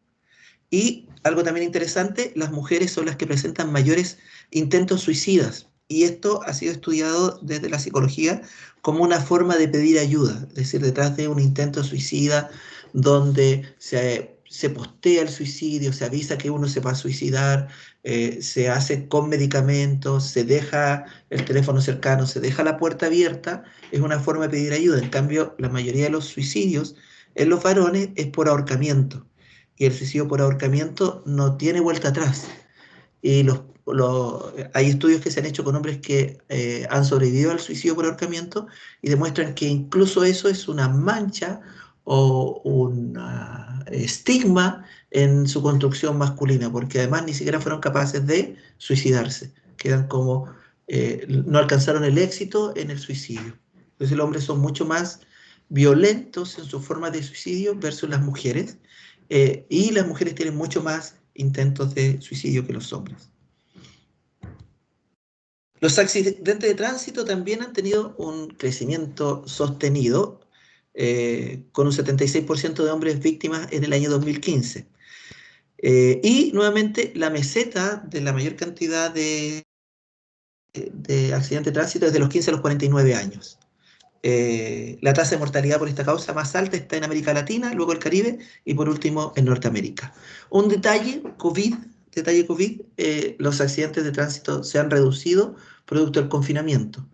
Y algo también interesante, las mujeres son las que presentan mayores intentos suicidas. Y esto ha sido estudiado desde la psicología como una forma de pedir ayuda. Es decir, detrás de un intento suicida donde se postea el suicidio, se avisa que uno se va a suicidar, se hace con medicamentos, se deja el teléfono cercano, se deja la puerta abierta, es una forma de pedir ayuda. En cambio, la mayoría de los suicidios En los varones es por ahorcamiento, y el suicidio por ahorcamiento no tiene vuelta atrás. Y hay estudios que se han hecho con hombres que han sobrevivido al suicidio por ahorcamiento y demuestran que incluso eso es una mancha o un estigma en su construcción masculina, porque además ni siquiera fueron capaces de suicidarse, quedan como, no alcanzaron el éxito en el suicidio. Entonces los hombres son mucho más violentos en su forma de suicidio versus las mujeres, y las mujeres tienen mucho más intentos de suicidio que los hombres. Los accidentes de tránsito también han tenido un crecimiento sostenido, con un 76% de hombres víctimas en el año 2015. Y nuevamente la meseta de la mayor cantidad de accidentes de tránsito es de los 15 a los 49 años. La tasa de mortalidad por esta causa más alta está en América Latina, luego el Caribe y por último en Norteamérica. Un detalle COVID, los accidentes de tránsito se han reducido producto del confinamiento,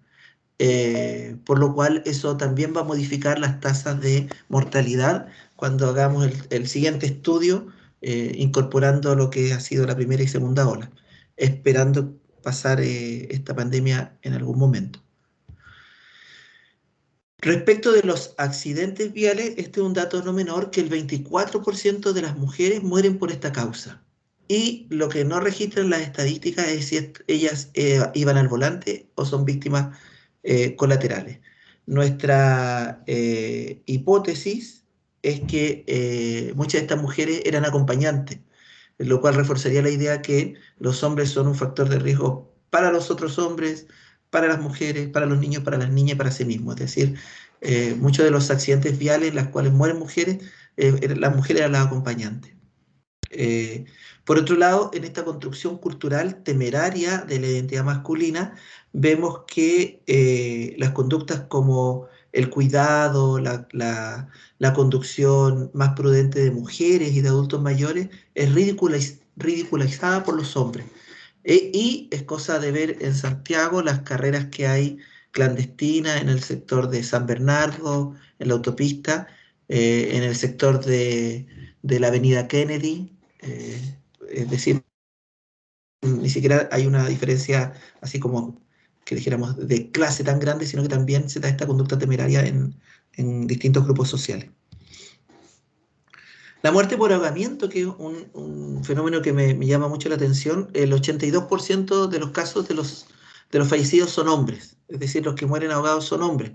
por lo cual eso también va a modificar las tasas de mortalidad cuando hagamos el siguiente estudio, incorporando lo que ha sido la primera y segunda ola, esperando pasar esta pandemia en algún momento. Respecto de los accidentes viales, este es un dato no menor, que el 24% de las mujeres mueren por esta causa. Y lo que no registran las estadísticas es si ellas iban al volante o son víctimas colaterales. Nuestra hipótesis es que muchas de estas mujeres eran acompañantes, lo cual reforzaría la idea que los hombres son un factor de riesgo para los otros hombres, para las mujeres, para los niños, para las niñas y para sí mismos. Es decir, muchos de los accidentes viales en los cuales mueren mujeres, las mujeres eran las acompañantes. Por otro lado, en esta construcción cultural temeraria de la identidad masculina, vemos que las conductas como el cuidado, la conducción más prudente de mujeres y de adultos mayores es ridiculizada por los hombres. Y es cosa de ver en Santiago las carreras que hay clandestinas en el sector de San Bernardo, en la autopista, en el sector de la avenida Kennedy. Es decir, ni siquiera hay una diferencia así como que dijéramos de clase tan grande, sino que también se da esta conducta temeraria en distintos grupos sociales. La muerte por ahogamiento, que es un fenómeno que me llama mucho la atención, el 82% de los casos de los fallecidos son hombres, es decir, los que mueren ahogados son hombres,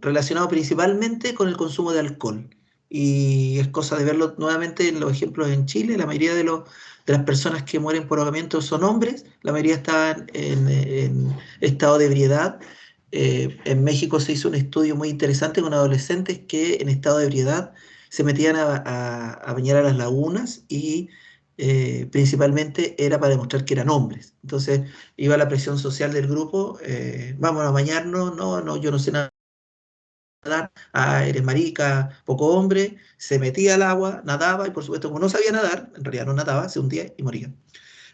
relacionado principalmente con el consumo de alcohol. Y es cosa de verlo nuevamente en los ejemplos en Chile. La mayoría de las personas que mueren por ahogamiento son hombres, la mayoría están en estado de ebriedad. En México se hizo un estudio muy interesante con adolescentes que en estado de ebriedad se metían a bañar a las lagunas y principalmente era para demostrar que eran hombres. Entonces iba la presión social del grupo, vamos a bañarnos, no, yo no sé nadar, eres marica, poco hombre, se metía al agua, nadaba y por supuesto como no sabía nadar, en realidad no nadaba, se hundía y moría.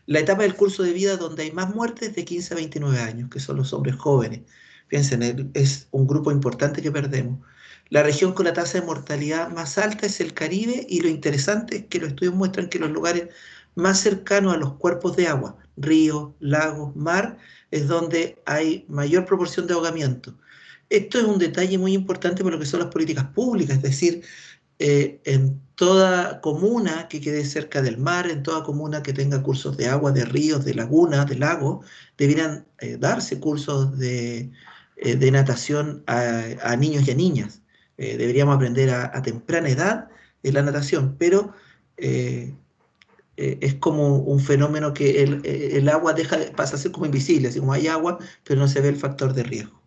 La etapa del curso de vida donde hay más muertes es de 15 a 29 años, que son los hombres jóvenes. Piensen, es un grupo importante que perdemos. La región con la tasa de mortalidad más alta es el Caribe, y lo interesante es que los estudios muestran que los lugares más cercanos a los cuerpos de agua, ríos, lagos, mar, es donde hay mayor proporción de ahogamiento. Esto es un detalle muy importante por lo que son las políticas públicas, es decir, en toda comuna que quede cerca del mar, en toda comuna que tenga cursos de agua, de ríos, de lagunas, de lagos, debieran darse cursos de natación a niños y a niñas. Deberíamos aprender a temprana edad la natación, pero es como un fenómeno que el agua pasa a ser como invisible, así como hay agua, pero no se ve el factor de riesgo.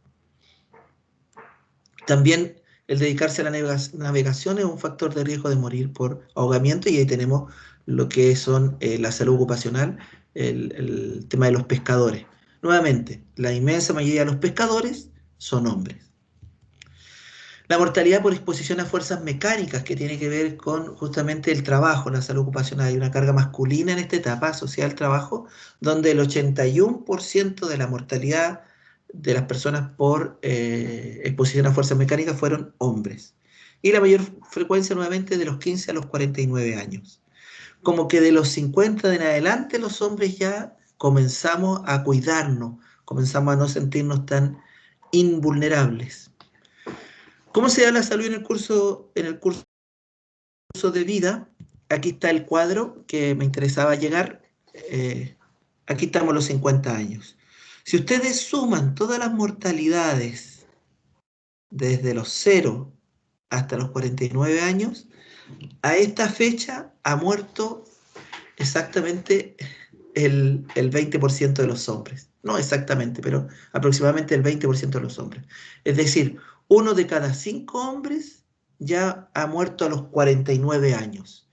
También el dedicarse a la navegación es un factor de riesgo de morir por ahogamiento, y ahí tenemos lo que son la salud ocupacional, el tema de los pescadores. Nuevamente, la inmensa mayoría de los pescadores son hombres. La mortalidad por exposición a fuerzas mecánicas, que tiene que ver con justamente el trabajo, la salud ocupacional. Hay una carga masculina en esta etapa asociada al trabajo, donde el 81% de la mortalidad de las personas por exposición a fuerzas mecánicas fueron hombres. y la mayor frecuencia nuevamente de los 15 a los 49 años. Como que de los 50 en adelante los hombres ya comenzamos a cuidarnos, comenzamos a no sentirnos tan invulnerables. ¿Cómo se da la salud en el curso de vida? Aquí está el cuadro que me interesaba llegar. Aquí estamos los 50 años. Si ustedes suman todas las mortalidades desde los 0 hasta los 49 años, a esta fecha ha muerto exactamente el 20% de los hombres. No exactamente, pero aproximadamente el 20% de los hombres. Es decir, 1 de cada 5 hombres ya ha muerto a los 49 años.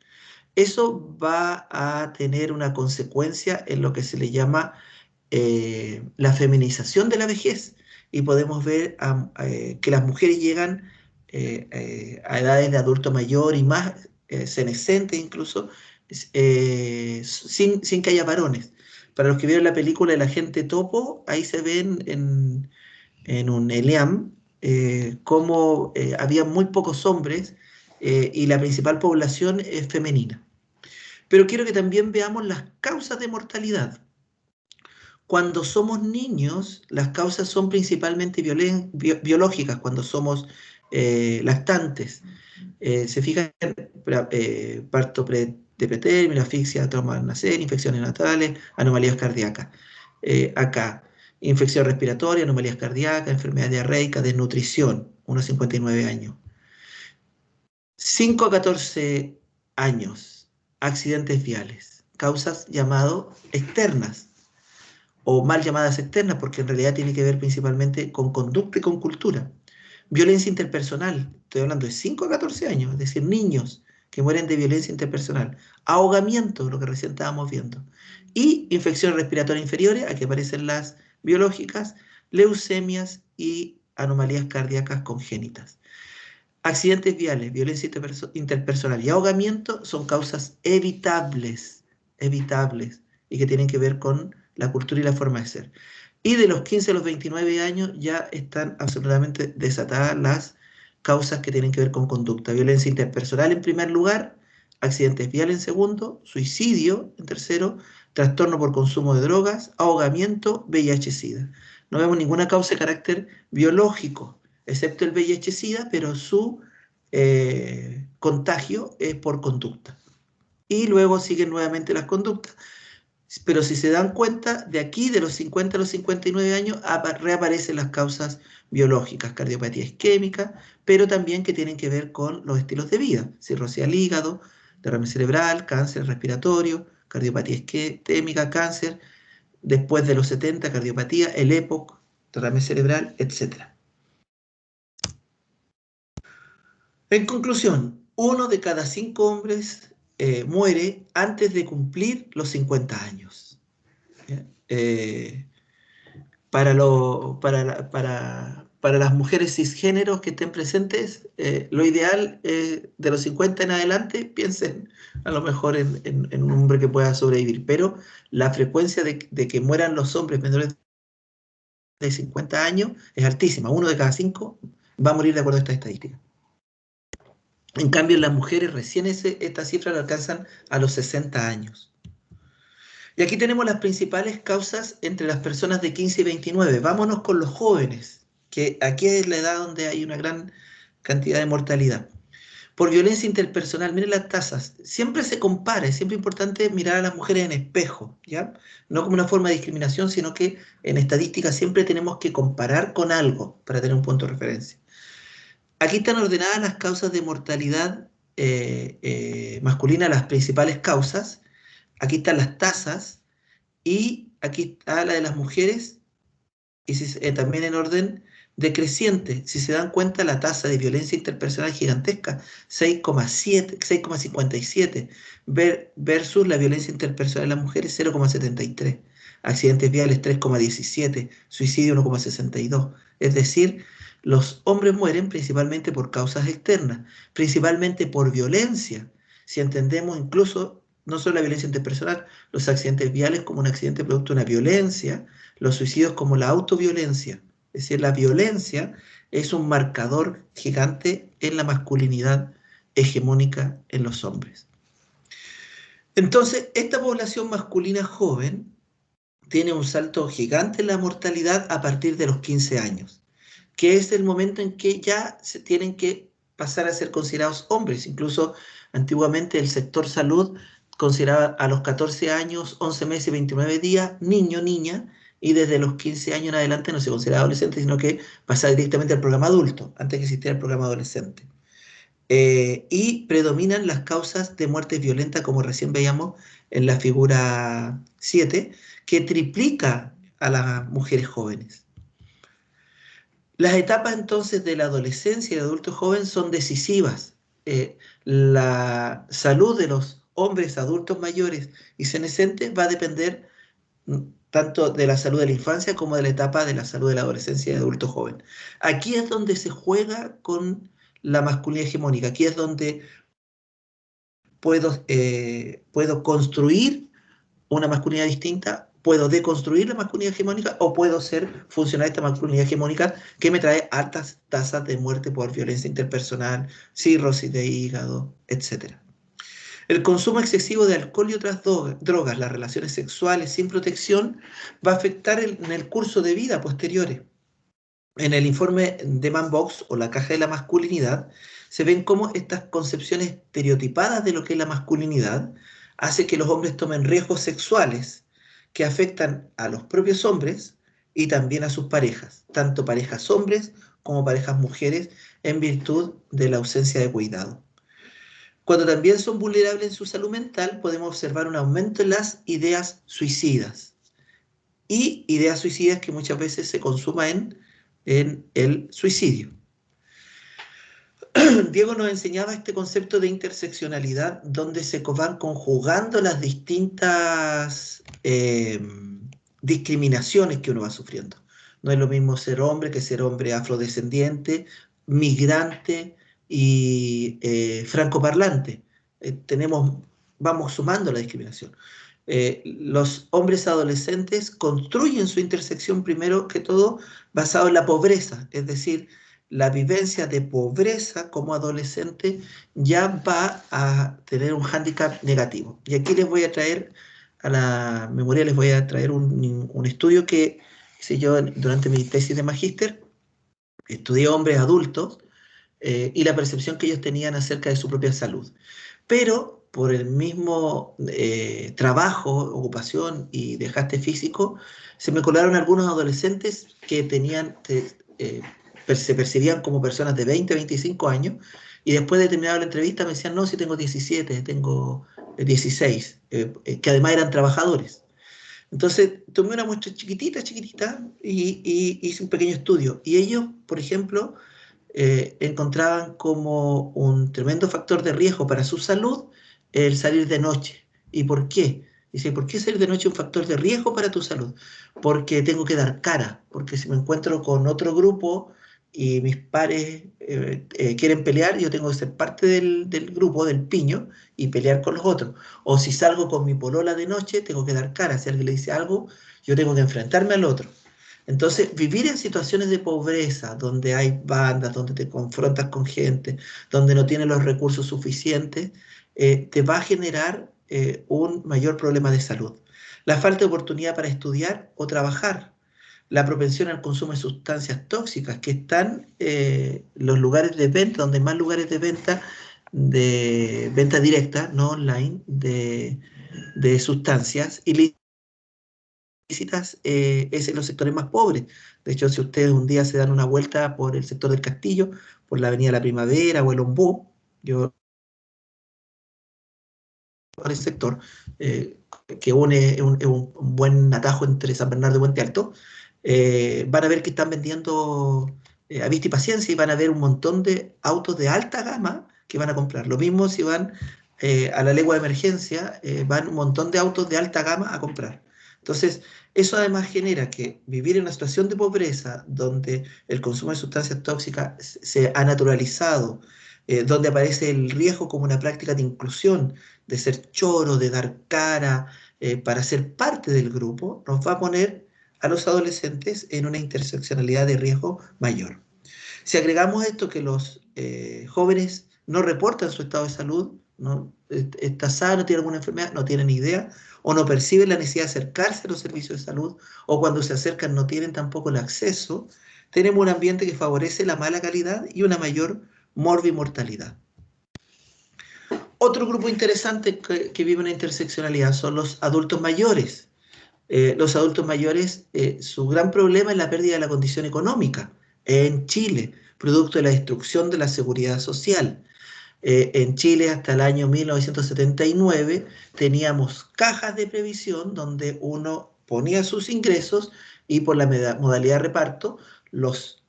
Eso va a tener una consecuencia en lo que se le llama la feminización de la vejez. Y podemos ver que las mujeres llegan a edades de adulto mayor y más senescentes incluso, sin que haya varones. Para los que vieron la película El Agente Topo, ahí se ven en un ELEAM cómo había muy pocos hombres y la principal población es femenina. Pero quiero que también veamos las causas de mortalidad. Cuando somos niños, las causas son principalmente biológicas, cuando somos lactantes. Se fijan, parto de pretérmino, asfixia, trauma al nacer, infecciones natales, anomalías cardíacas. Acá, infección respiratoria, anomalías cardíacas, enfermedad diarreica, desnutrición, unos 59 años. 5 a 14 años, accidentes viales, causas llamadas externas, o mal llamadas externas, porque en realidad tiene que ver principalmente con conducta y con cultura. Violencia interpersonal, estoy hablando de 5 a 14 años, es decir, niños que mueren de violencia interpersonal. Ahogamiento, lo que recién estábamos viendo. Y infecciones respiratorias inferiores, aquí aparecen las biológicas, leucemias y anomalías cardíacas congénitas. Accidentes viales, violencia interpersonal y ahogamiento son causas evitables, y que tienen que ver con la cultura y la forma de ser. Y de los 15 a los 29 años ya están absolutamente desatadas las causas que tienen que ver con conducta. Violencia interpersonal en primer lugar, accidentes viales en segundo, suicidio en tercero, trastorno por consumo de drogas, ahogamiento, VIH-Sida. No vemos ninguna causa de carácter biológico, excepto el VIH-Sida, pero su contagio es por conducta. Y luego siguen nuevamente las conductas. Pero si se dan cuenta, de aquí, de los 50 a los 59 años, reaparecen las causas biológicas, cardiopatía isquémica, pero también que tienen que ver con los estilos de vida, cirrosis al hígado, derrame cerebral, cáncer respiratorio, cardiopatía isquémica, cáncer, después de los 70, cardiopatía, el EPOC, derrame cerebral, etc. En conclusión, 1 de cada 5 hombres muere antes de cumplir los 50 años. Para las mujeres cisgéneros que estén presentes, lo ideal de los 50 en adelante, piensen a lo mejor en un hombre que pueda sobrevivir, pero la frecuencia de que mueran los hombres menores de 50 años es altísima. 1 de cada 5 va a morir de acuerdo a esta estadística. En cambio, en las mujeres recién esta cifra la alcanzan a los 60 años. Y aquí tenemos las principales causas entre las personas de 15 y 29. Vámonos con los jóvenes, que aquí es la edad donde hay una gran cantidad de mortalidad. Por violencia interpersonal, miren las tasas. Siempre se compara, es siempre importante mirar a las mujeres en espejo, ¿ya? No como una forma de discriminación, sino que en estadística siempre tenemos que comparar con algo para tener un punto de referencia. Aquí están ordenadas las causas de mortalidad masculina, las principales causas. Aquí están las tasas y aquí está la de las mujeres y también en orden decreciente. Si se dan cuenta, la tasa de violencia interpersonal es gigantesca, 6,57 versus la violencia interpersonal de las mujeres, 0,73. Accidentes viales, 3,17. Suicidio, 1,62. Es decir, los hombres mueren principalmente por causas externas, principalmente por violencia. Si entendemos incluso no solo la violencia interpersonal, los accidentes viales como un accidente producto de una violencia, los suicidios como la autoviolencia, Es decir, la violencia es un marcador gigante en la masculinidad hegemónica en los hombres. Entonces, esta población masculina joven tiene un salto gigante en la mortalidad a partir de los 15 años, que es el momento en que ya se tienen que pasar a ser considerados hombres. Incluso antiguamente el sector salud consideraba a los 14 años, 11 meses y 29 días, niño, niña, y desde los 15 años en adelante no se consideraba adolescente, sino que pasaba directamente al programa adulto, antes que existiera el programa adolescente. Y predominan las causas de muerte violenta, como recién veíamos en la figura 7, que triplica a las mujeres jóvenes. Las etapas entonces de la adolescencia y el adulto joven son decisivas. La salud de los hombres adultos mayores y senescentes va a depender tanto de la salud de la infancia como de la etapa de la salud de la adolescencia y el adulto joven. Aquí es donde se juega con la masculinidad hegemónica. Aquí es donde puedo construir una masculinidad distinta, puedo deconstruir la masculinidad hegemónica o puedo ser funcional esta masculinidad hegemónica que me trae altas tasas de muerte por violencia interpersonal, cirrosis de hígado, etc. El consumo excesivo de alcohol y otras drogas, las relaciones sexuales sin protección, va a afectar en el curso de vida posteriores. En el informe de Man Box o la caja de la masculinidad, se ven cómo estas concepciones estereotipadas de lo que es la masculinidad hace que los hombres tomen riesgos sexuales que afectan a los propios hombres y también a sus parejas, tanto parejas hombres como parejas mujeres, en virtud de la ausencia de cuidado. Cuando también son vulnerables en su salud mental, podemos observar un aumento en las ideas suicidas. Y ideas suicidas que muchas veces se consuman en el suicidio. Diego nos enseñaba este concepto de interseccionalidad, donde se van conjugando las distintas discriminaciones que uno va sufriendo. No es lo mismo ser hombre que ser hombre afrodescendiente, migrante y francoparlante. Vamos sumando la discriminación. Los hombres adolescentes construyen su intersección primero que todo basado en la pobreza, es decir, la vivencia de pobreza como adolescente ya va a tener un hándicap negativo. Y aquí les voy a traer a la memoria, les voy a traer un estudio que hice yo durante mi tesis de magíster. Estudié hombres adultos y la percepción que ellos tenían acerca de su propia salud. Pero por el mismo trabajo, ocupación y desgaste físico, se me colaron algunos adolescentes que se percibían como personas de 20, 25 años, y después de terminar la entrevista me decían, no, si tengo 17, tengo 16, que además eran trabajadores. Entonces tomé una muestra chiquitita, y hice un pequeño estudio. Y ellos, por ejemplo, encontraban como un tremendo factor de riesgo para su salud el salir de noche. ¿Y por qué? Dice, ¿por qué salir de noche es un factor de riesgo para tu salud? Porque tengo que dar cara, porque si me encuentro con otro grupo y mis pares quieren pelear, yo tengo que ser parte del grupo, del piño, y pelear con los otros. O si salgo con mi polola de noche, tengo que dar cara. Si alguien le dice algo, yo tengo que enfrentarme al otro. Entonces, vivir en situaciones de pobreza, donde hay bandas, donde te confrontas con gente, donde no tienes los recursos suficientes, te va a generar un mayor problema de salud. La falta de oportunidad para estudiar o trabajar, la propensión al consumo de sustancias tóxicas, que están los lugares de venta, donde hay más lugares de venta directa, no online, de sustancias ilícitas, es en los sectores más pobres. De hecho, si ustedes un día se dan una vuelta por el sector del Castillo, por la Avenida La Primavera o el Ombú, yo por el sector, que une un buen atajo entre San Bernardo y Puente Alto, van a ver que están vendiendo a vista y paciencia, y van a ver un montón de autos de alta gama que van a comprar. Lo mismo si van a la legua de emergencia, van un montón de autos de alta gama a comprar. Entonces, eso además genera que vivir en una situación de pobreza, donde el consumo de sustancias tóxicas se ha naturalizado, donde aparece el riesgo como una práctica de inclusión, de ser choro, de dar cara, para ser parte del grupo, nos va a poner a los adolescentes en una interseccionalidad de riesgo mayor. Si agregamos esto que los jóvenes no reportan su estado de salud, no está sano, tiene alguna enfermedad, no tienen idea, o no perciben la necesidad de acercarse a los servicios de salud, o cuando se acercan no tienen tampoco el acceso, tenemos un ambiente que favorece la mala calidad y una mayor morbimortalidad. Otro grupo interesante que vive una interseccionalidad son los adultos mayores. Los adultos mayores, su gran problema es la pérdida de la condición económica en Chile, producto de la destrucción de la seguridad social. En Chile hasta el año 1979 teníamos cajas de previsión donde uno ponía sus ingresos y por la modalidad de reparto los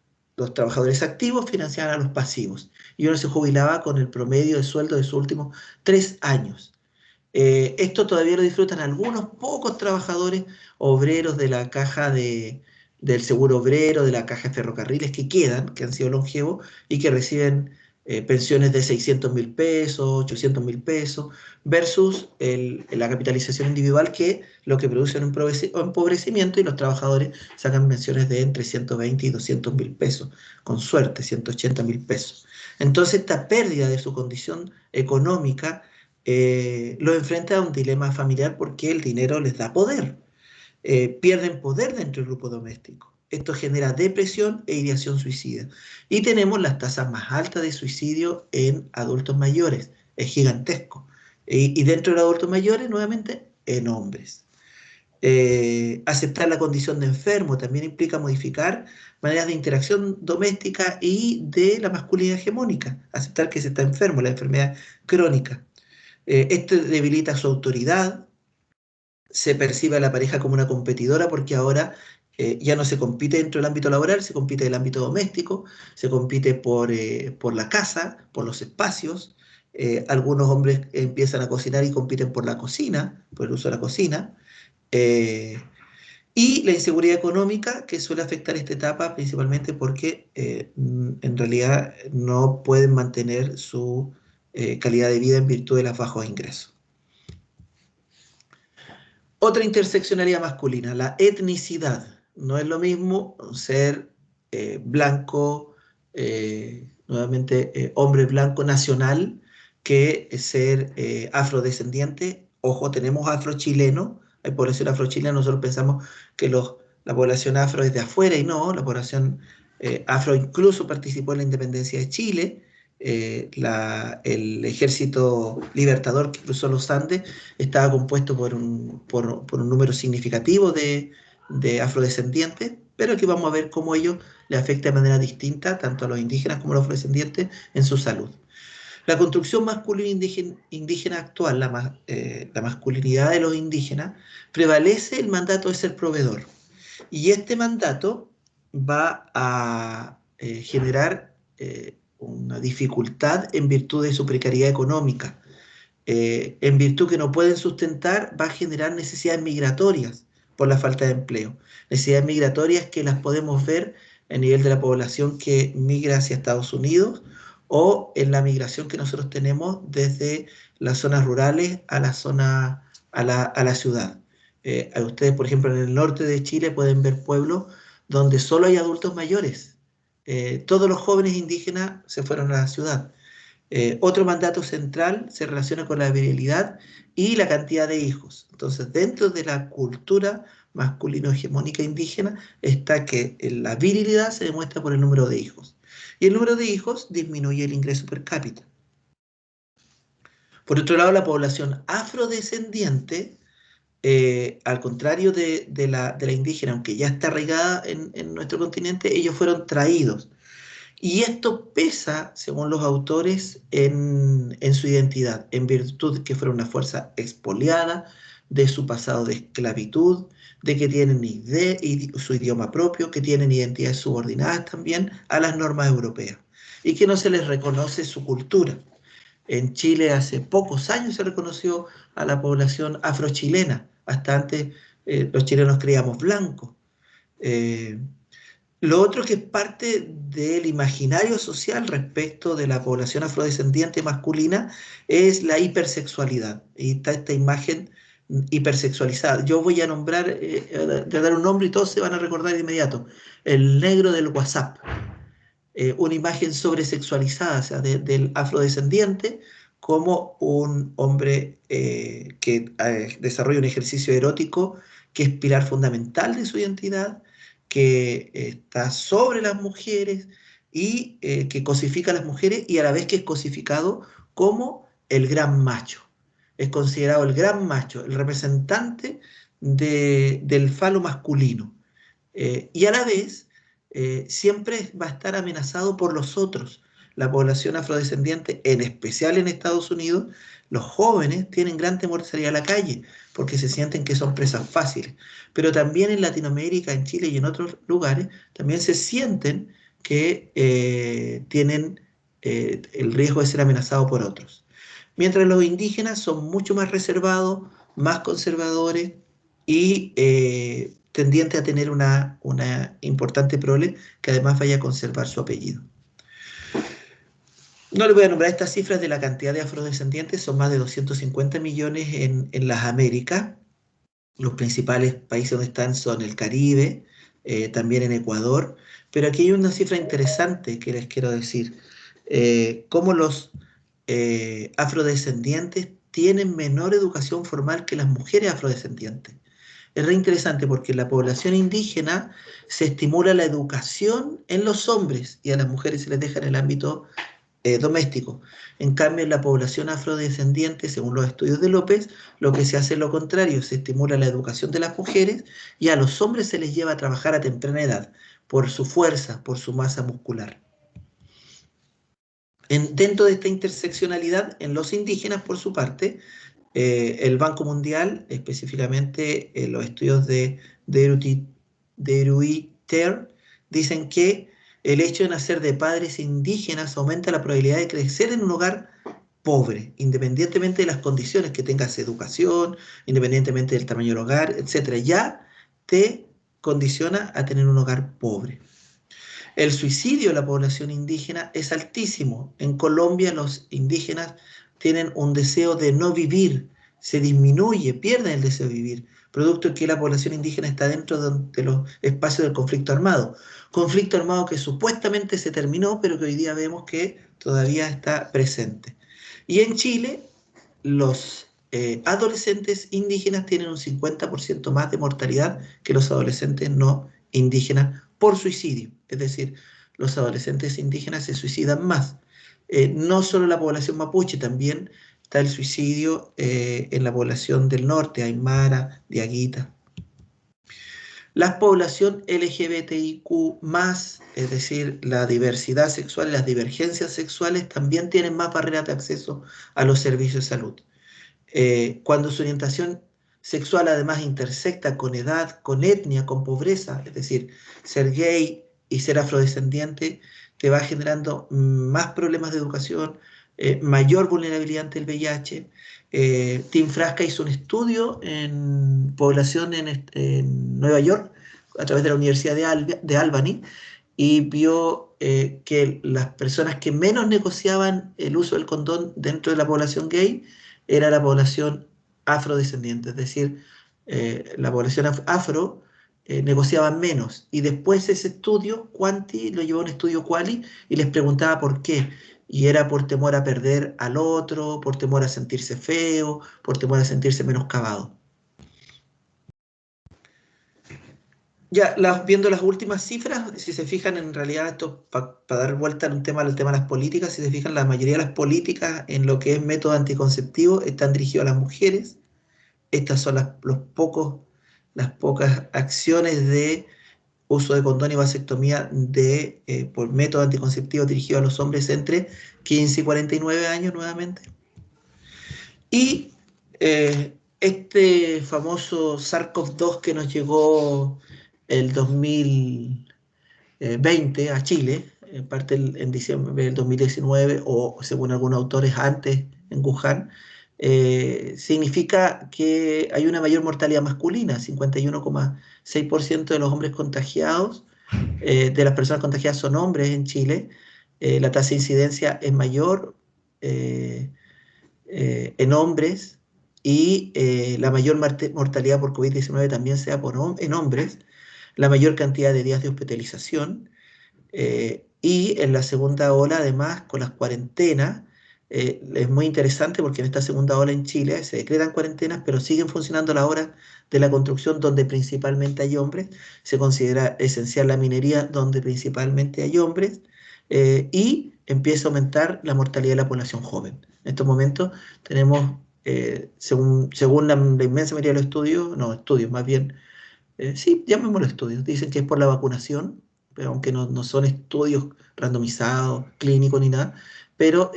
trabajadores activos financiaban a los pasivos y uno se jubilaba con el promedio de sueldo de sus últimos 3 años. Esto todavía lo disfrutan algunos pocos trabajadores obreros de la caja del seguro obrero, de la caja de ferrocarriles que quedan, que han sido longevos y que reciben pensiones de 600.000 pesos, 800.000 pesos, versus la capitalización individual que lo que produce es un empobrecimiento y los trabajadores sacan pensiones de entre 120 y 200.000 pesos, con suerte 180.000 pesos. Entonces esta pérdida de su condición económica lo enfrenta a un dilema familiar porque el dinero les da poder. Pierden poder dentro del grupo doméstico. Esto genera depresión e ideación suicida. Y tenemos las tasas más altas de suicidio en adultos mayores. Es gigantesco. Y dentro de los adultos mayores, nuevamente, en hombres. Aceptar la condición de enfermo también implica modificar maneras de interacción doméstica y de la masculinidad hegemónica. Aceptar que se está enfermo, la enfermedad crónica. Esto debilita su autoridad, se percibe a la pareja como una competidora porque ahora ya no se compite dentro del ámbito laboral, se compite en el ámbito doméstico, se compite por la casa, por los espacios. Algunos hombres empiezan a cocinar y compiten por la cocina, por el uso de la cocina. Y la inseguridad económica que suele afectar esta etapa principalmente porque en realidad no pueden mantener su calidad de vida en virtud de los bajos ingresos. Otra interseccionalidad masculina, la etnicidad. No es lo mismo ser blanco, nuevamente hombre blanco nacional, que ser afrodescendiente. Ojo, tenemos afrochileno, hay población afrochilena, nosotros pensamos que la población afro es de afuera y no, la población afro incluso participó en la independencia de Chile. El ejército libertador que cruzó los Andes estaba compuesto por un número significativo de afrodescendientes, pero aquí vamos a ver cómo ello le afecta de manera distinta tanto a los indígenas como a los afrodescendientes en su salud. La construcción masculina indígena actual, la masculinidad de los indígenas, prevalece el mandato de ser proveedor. Y este mandato va a generar una dificultad en virtud de su precariedad económica. En virtud que no pueden sustentar, va a generar necesidades migratorias por la falta de empleo. Necesidades migratorias que las podemos ver a nivel de la población que migra hacia Estados Unidos o en la migración que nosotros tenemos desde las zonas rurales a la ciudad. Ustedes, por ejemplo, en el norte de Chile pueden ver pueblos donde solo hay adultos mayores. Todos los jóvenes indígenas se fueron a la ciudad. Otro mandato central se relaciona con la virilidad y la cantidad de hijos. Entonces, dentro de la cultura masculino-hegemónica indígena está que la virilidad se demuestra por el número de hijos. Y el número de hijos disminuye el ingreso per cápita. Por otro lado, la población afrodescendiente, al contrario de la indígena, aunque ya está arraigada en nuestro continente, ellos fueron traídos. Y esto pesa, según los autores, en su identidad, en virtud de que fueron una fuerza expoliada, de su pasado de esclavitud, de que tienen su idioma propio, que tienen identidades subordinadas también a las normas europeas, y que no se les reconoce su cultura. En Chile hace pocos años se reconoció a la población afrochilena, hasta antes los chilenos creíamos blancos. Lo otro que es parte del imaginario social respecto de la población afrodescendiente masculina es la hipersexualidad. Y está esta imagen hipersexualizada. Yo voy a nombrar, de dar un nombre y todos se van a recordar de inmediato. El negro del WhatsApp. Una imagen sobresexualizada, o sea, del afrodescendiente como un hombre que desarrolla un ejercicio erótico que es pilar fundamental de su identidad, que está sobre las mujeres y que cosifica a las mujeres y a la vez que es cosificado como el gran macho. Es considerado el gran macho, el representante del falo masculino. Y a la vez siempre va a estar amenazado por los otros. La población afrodescendiente, en especial en Estados Unidos, los jóvenes tienen gran temor de salir a la calle porque se sienten que son presas fáciles. Pero también en Latinoamérica, en Chile y en otros lugares, también se sienten que tienen el riesgo de ser amenazados por otros. Mientras los indígenas son mucho más reservados, más conservadores y tendientes a tener una importante prole que además vaya a conservar su apellido. No le voy a nombrar estas cifras de la cantidad de afrodescendientes, son más de 250 millones en las Américas. Los principales países donde están son el Caribe, también en Ecuador, pero aquí hay una cifra interesante que les quiero decir. Cómo los afrodescendientes tienen menor educación formal que las mujeres afrodescendientes. Es re interesante porque en la población indígena se estimula la educación en los hombres y a las mujeres se les deja en el ámbito doméstico. En cambio, en la población afrodescendiente, según los estudios de López, lo que se hace es lo contrario, se estimula la educación de las mujeres y a los hombres se les lleva a trabajar a temprana edad por su fuerza, por su masa muscular. Dentro de esta interseccionalidad, en los indígenas, por su parte, el Banco Mundial, específicamente los estudios de Deruiter, dicen que el hecho de nacer de padres indígenas aumenta la probabilidad de crecer en un hogar pobre, independientemente de las condiciones, que tengas educación, independientemente del tamaño del hogar, etc. Ya te condiciona a tener un hogar pobre. El suicidio de la población indígena es altísimo. En Colombia los indígenas tienen un deseo de no vivir, se disminuye, pierden el deseo de vivir, producto de que la población indígena está dentro de los espacios del conflicto armado que supuestamente se terminó, pero que hoy día vemos que todavía está presente. Y en Chile, los adolescentes indígenas tienen un 50% más de mortalidad que los adolescentes no indígenas por suicidio. Es decir, los adolescentes indígenas se suicidan más. No solo la población mapuche, también está el suicidio en la población del norte, aymara, diaguita. La población LGBTIQ+, es decir, la diversidad sexual y las divergencias sexuales también tienen más barreras de acceso a los servicios de salud. Cuando su orientación sexual además intersecta con edad, con etnia, con pobreza, es decir, ser gay y ser afrodescendiente, te va generando más problemas de educación, mayor vulnerabilidad ante el VIH. Tim Frasca hizo un estudio en población en Nueva York a través de la Universidad de Albany y vio que las personas que menos negociaban el uso del condón dentro de la población gay era la población afrodescendiente, es decir, la población afro negociaba menos. Y después ese estudio, Quanti lo llevó a un estudio Quali y les preguntaba por qué. Y era por temor a perder al otro, por temor a sentirse feo, por temor a sentirse menoscabado. Ya, viendo las últimas cifras, si se fijan, en realidad esto para dar vuelta al tema de las políticas, si se fijan, la mayoría de las políticas en lo que es método anticonceptivo están dirigidos a las mujeres. Estas son las pocas acciones de uso de condón y vasectomía por método anticonceptivo dirigido a los hombres entre 15 y 49 años nuevamente. Y este famoso SARS-CoV-2 que nos llegó el 2020 a Chile, en parte en diciembre del 2019 o según algunos autores antes en Wuhan, significa que hay una mayor mortalidad masculina, 51,6% de los hombres contagiados, de las personas contagiadas son hombres en Chile, la tasa de incidencia es mayor en hombres y la mayor mortalidad por COVID-19 también sea en hombres, la mayor cantidad de días de hospitalización, y en la segunda ola, además, con las cuarentenas, es muy interesante porque en esta segunda ola en Chile se decretan cuarentenas, pero siguen funcionando las horas de la construcción donde principalmente hay hombres, se considera esencial la minería donde principalmente hay hombres, y empieza a aumentar la mortalidad de la población joven. En estos momentos tenemos, según la inmensa mayoría de los estudios, no, estudios más bien, sí, llamémoslo estudios, dicen que es por la vacunación, pero aunque no son estudios randomizados, clínicos ni nada, pero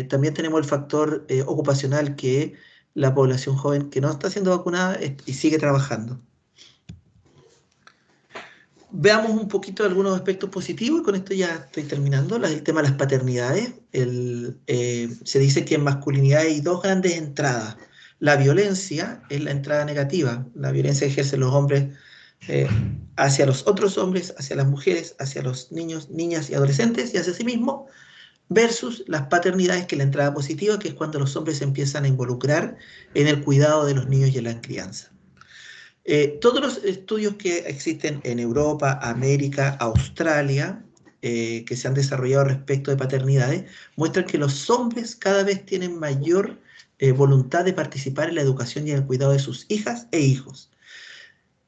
también tenemos el factor ocupacional, que la población joven que no está siendo vacunada y sigue trabajando. Veamos un poquito algunos aspectos positivos, y con esto ya estoy terminando. El tema de las paternidades. Se dice que en masculinidad hay dos grandes entradas. La violencia es la entrada negativa, la violencia que ejercen los hombres hacia los otros hombres, hacia las mujeres, hacia los niños, niñas y adolescentes y hacia sí mismos, versus las paternidades, que es la entrada positiva, que es cuando los hombres se empiezan a involucrar en el cuidado de los niños y en la crianza. Todos los estudios que existen en Europa, América, Australia, que se han desarrollado respecto de paternidades, muestran que los hombres cada vez tienen mayor voluntad de participar en la educación y en el cuidado de sus hijas e hijos.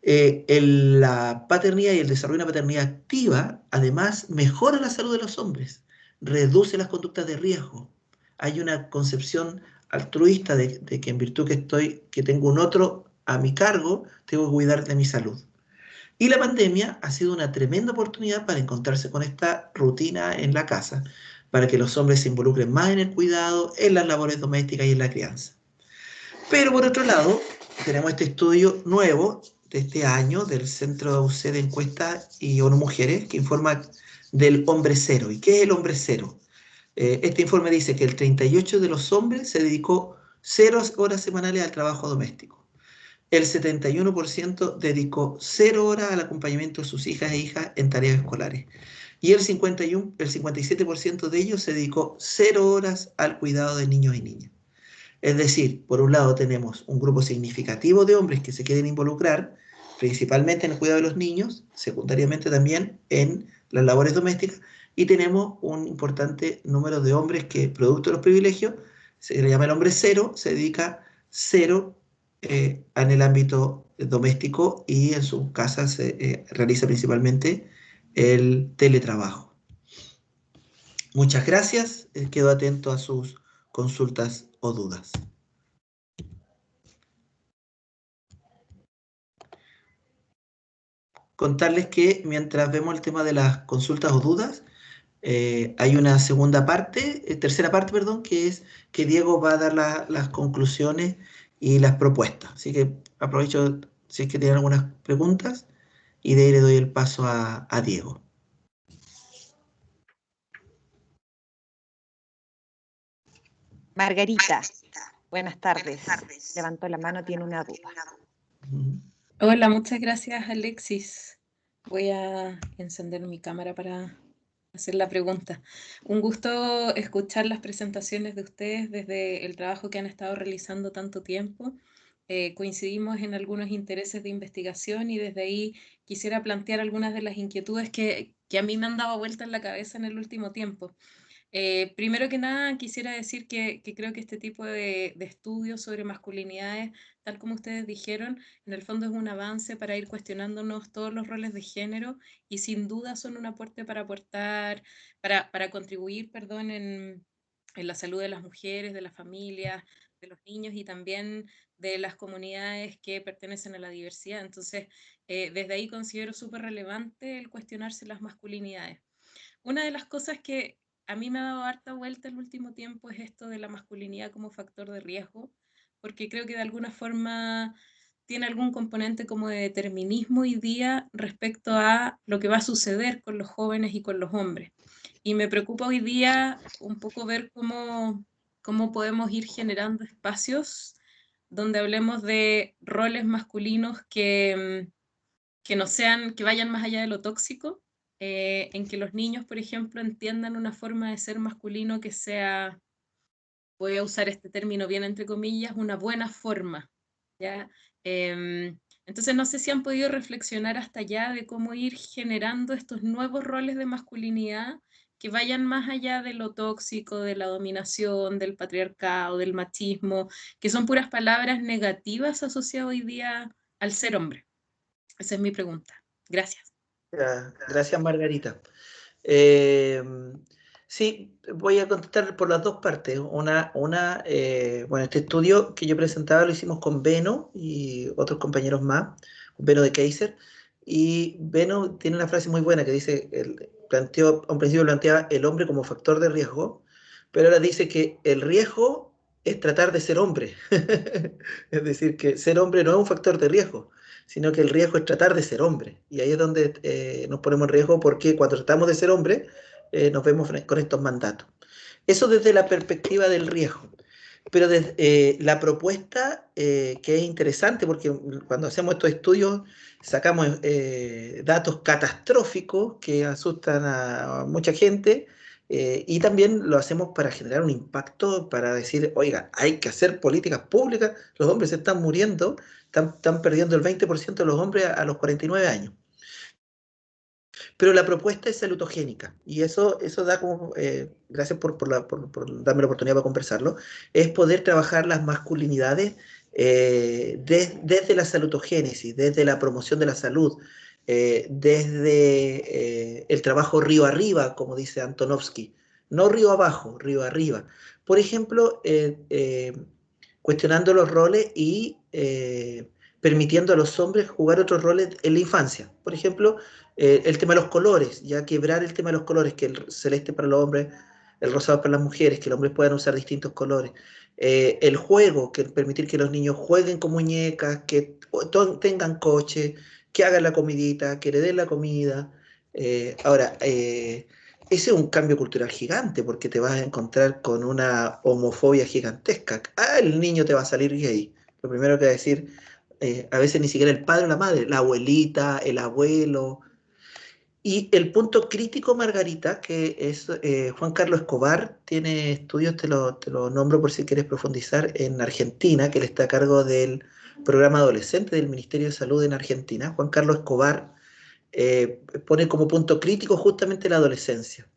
La paternidad y el desarrollo de una paternidad activa, además, mejora la salud de los hombres, reduce las conductas de riesgo. Hay una concepción altruista de que en virtud que tengo un otro a mi cargo, tengo que cuidar de mi salud. Y la pandemia ha sido una tremenda oportunidad para encontrarse con esta rutina en la casa, para que los hombres se involucren más en el cuidado, en las labores domésticas y en la crianza. Pero por otro lado, tenemos este estudio nuevo de este año del Centro UC de Encuesta y ONU Mujeres, que informa del hombre cero. ¿Y qué es el hombre cero? Este informe dice que el 38% de los hombres se dedicó 0 horas semanales al trabajo doméstico. El 71% dedicó 0 horas al acompañamiento de sus hijas e hijas en tareas escolares. Y el 57% de ellos se dedicó 0 horas al cuidado de niños y niñas. Es decir, por un lado tenemos un grupo significativo de hombres que se quieren involucrar, principalmente en el cuidado de los niños, secundariamente también en las labores domésticas, y tenemos un importante número de hombres que, producto de los privilegios, se le llama el hombre cero, se dedica 0 en el ámbito doméstico, y en su casa se realiza principalmente el teletrabajo. Muchas gracias, quedo atento a sus consultas o dudas. Contarles que mientras vemos el tema de las consultas o dudas, hay una tercera parte, perdón, que es que Diego va a dar las conclusiones y las propuestas. Así que aprovecho si es que tienen algunas preguntas, y de ahí le doy el paso a Diego. Margarita, buenas tardes. Levantó la mano, tiene una duda. Hola, muchas gracias, Alexis. Voy a encender mi cámara para hacer la pregunta. Un gusto escuchar las presentaciones de ustedes desde el trabajo que han estado realizando tanto tiempo. Coincidimos en algunos intereses de investigación, y desde ahí quisiera plantear algunas de las inquietudes que a mí me han dado vuelta en la cabeza en el último tiempo. Primero que nada, quisiera decir que creo que este tipo de estudios sobre masculinidades, tal como ustedes dijeron, en el fondo es un avance para ir cuestionándonos todos los roles de género, y sin duda son un aporte para para contribuir, perdón, en la salud de las mujeres, de las familias, de los niños y también de las comunidades que pertenecen a la diversidad. Entonces, desde ahí considero súper relevante el cuestionarse las masculinidades. Una de las cosas que a mí me ha dado harta vuelta el último tiempo es esto de la masculinidad como factor de riesgo, porque creo que de alguna forma tiene algún componente como de determinismo hoy día respecto a lo que va a suceder con los jóvenes y con los hombres. Y me preocupa hoy día un poco ver cómo podemos ir generando espacios donde hablemos de roles masculinos que no sean, que vayan más allá de lo tóxico, en que los niños, por ejemplo, entiendan una forma de ser masculino que sea voy a usar este término bien entre comillas, una buena forma, ¿ya? Entonces no sé si han podido reflexionar hasta allá de cómo ir generando estos nuevos roles de masculinidad que vayan más allá de lo tóxico, de la dominación, del patriarcado, del machismo, que son puras palabras negativas asociadas hoy día al ser hombre. Esa es mi pregunta. Gracias. Gracias, Margarita. Sí, voy a contestar por las dos partes. Bueno, este estudio que yo presentaba lo hicimos con Beno y otros compañeros más, Beno de Kaiser, y Beno tiene una frase muy buena que dice, a un principio planteaba el hombre como factor de riesgo, pero ahora dice que el riesgo es tratar de ser hombre. Es decir, que ser hombre no es un factor de riesgo, sino que el riesgo es tratar de ser hombre. Y ahí es donde nos ponemos en riesgo, porque cuando tratamos de ser hombre, nos vemos con estos mandatos. Eso desde la perspectiva del riesgo. Pero desde la propuesta, que es interesante, porque cuando hacemos estos estudios sacamos datos catastróficos que asustan a mucha gente, y también lo hacemos para generar un impacto, para decir, oiga, hay que hacer políticas públicas, los hombres se están muriendo, están perdiendo el 20% de los hombres a los 49 años. Pero la propuesta es salutogénica, y eso da como, gracias por darme la oportunidad para conversarlo, es poder trabajar las masculinidades desde la salutogénesis, desde la promoción de la salud, desde el trabajo río arriba, como dice Antonovsky, no río abajo, río arriba. Por ejemplo, cuestionando los roles y permitiendo a los hombres jugar otros roles en la infancia. Por ejemplo, el tema de los colores, ya quebrar el tema de los colores, que el celeste para los hombres, el rosado para las mujeres, que los hombres puedan usar distintos colores. El juego, que permitir que los niños jueguen con muñecas, que tengan coche, que hagan la comidita, que le den la comida. Ahora, ese es un cambio cultural gigante, porque te vas a encontrar con una homofobia gigantesca. El niño te va a salir gay. Lo primero que va a decir, a veces ni siquiera el padre o la madre, la abuelita, el abuelo. Y el punto crítico, Margarita, que es Juan Carlos Escobar, tiene estudios, te lo nombro por si quieres profundizar, en Argentina, que él está a cargo del programa adolescente del Ministerio de Salud en Argentina. Juan Carlos Escobar pone como punto crítico justamente la adolescencia,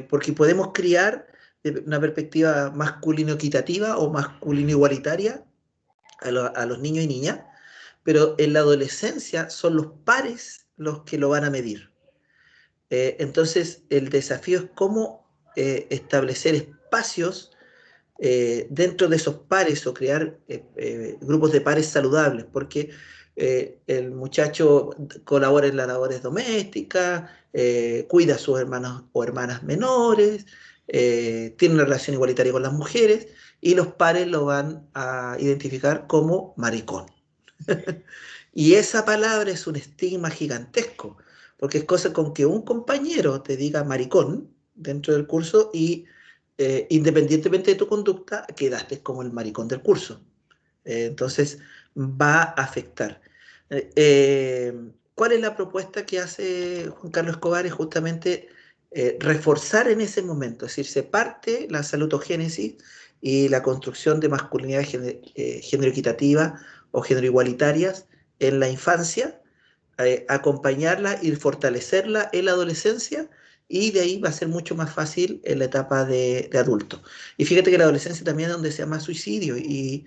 porque podemos criar de una perspectiva masculino-equitativa o masculino-igualitaria a los niños y niñas, pero en la adolescencia son los pares los que lo van a medir. Entonces, el desafío es cómo establecer espacios dentro de esos pares, o crear grupos de pares saludables, porque el muchacho colabora en las labores domésticas, cuida a sus hermanos o hermanas menores, tiene una relación igualitaria con las mujeres, y los pares lo van a identificar como maricón. Y esa palabra es un estigma gigantesco, porque es cosa con que un compañero te diga maricón dentro del curso y independientemente de tu conducta, quedaste como el maricón del curso. Entonces va a afectar. ¿Cuál es la propuesta que hace Juan Carlos Escobar? Es justamente reforzar en ese momento, es decir, se parte la salutogénesis y la construcción de masculinidades género equitativa o género igualitarias en la infancia, acompañarla y fortalecerla en la adolescencia, y de ahí va a ser mucho más fácil en la etapa de adulto. Y fíjate que la adolescencia también es donde se llama suicidio, y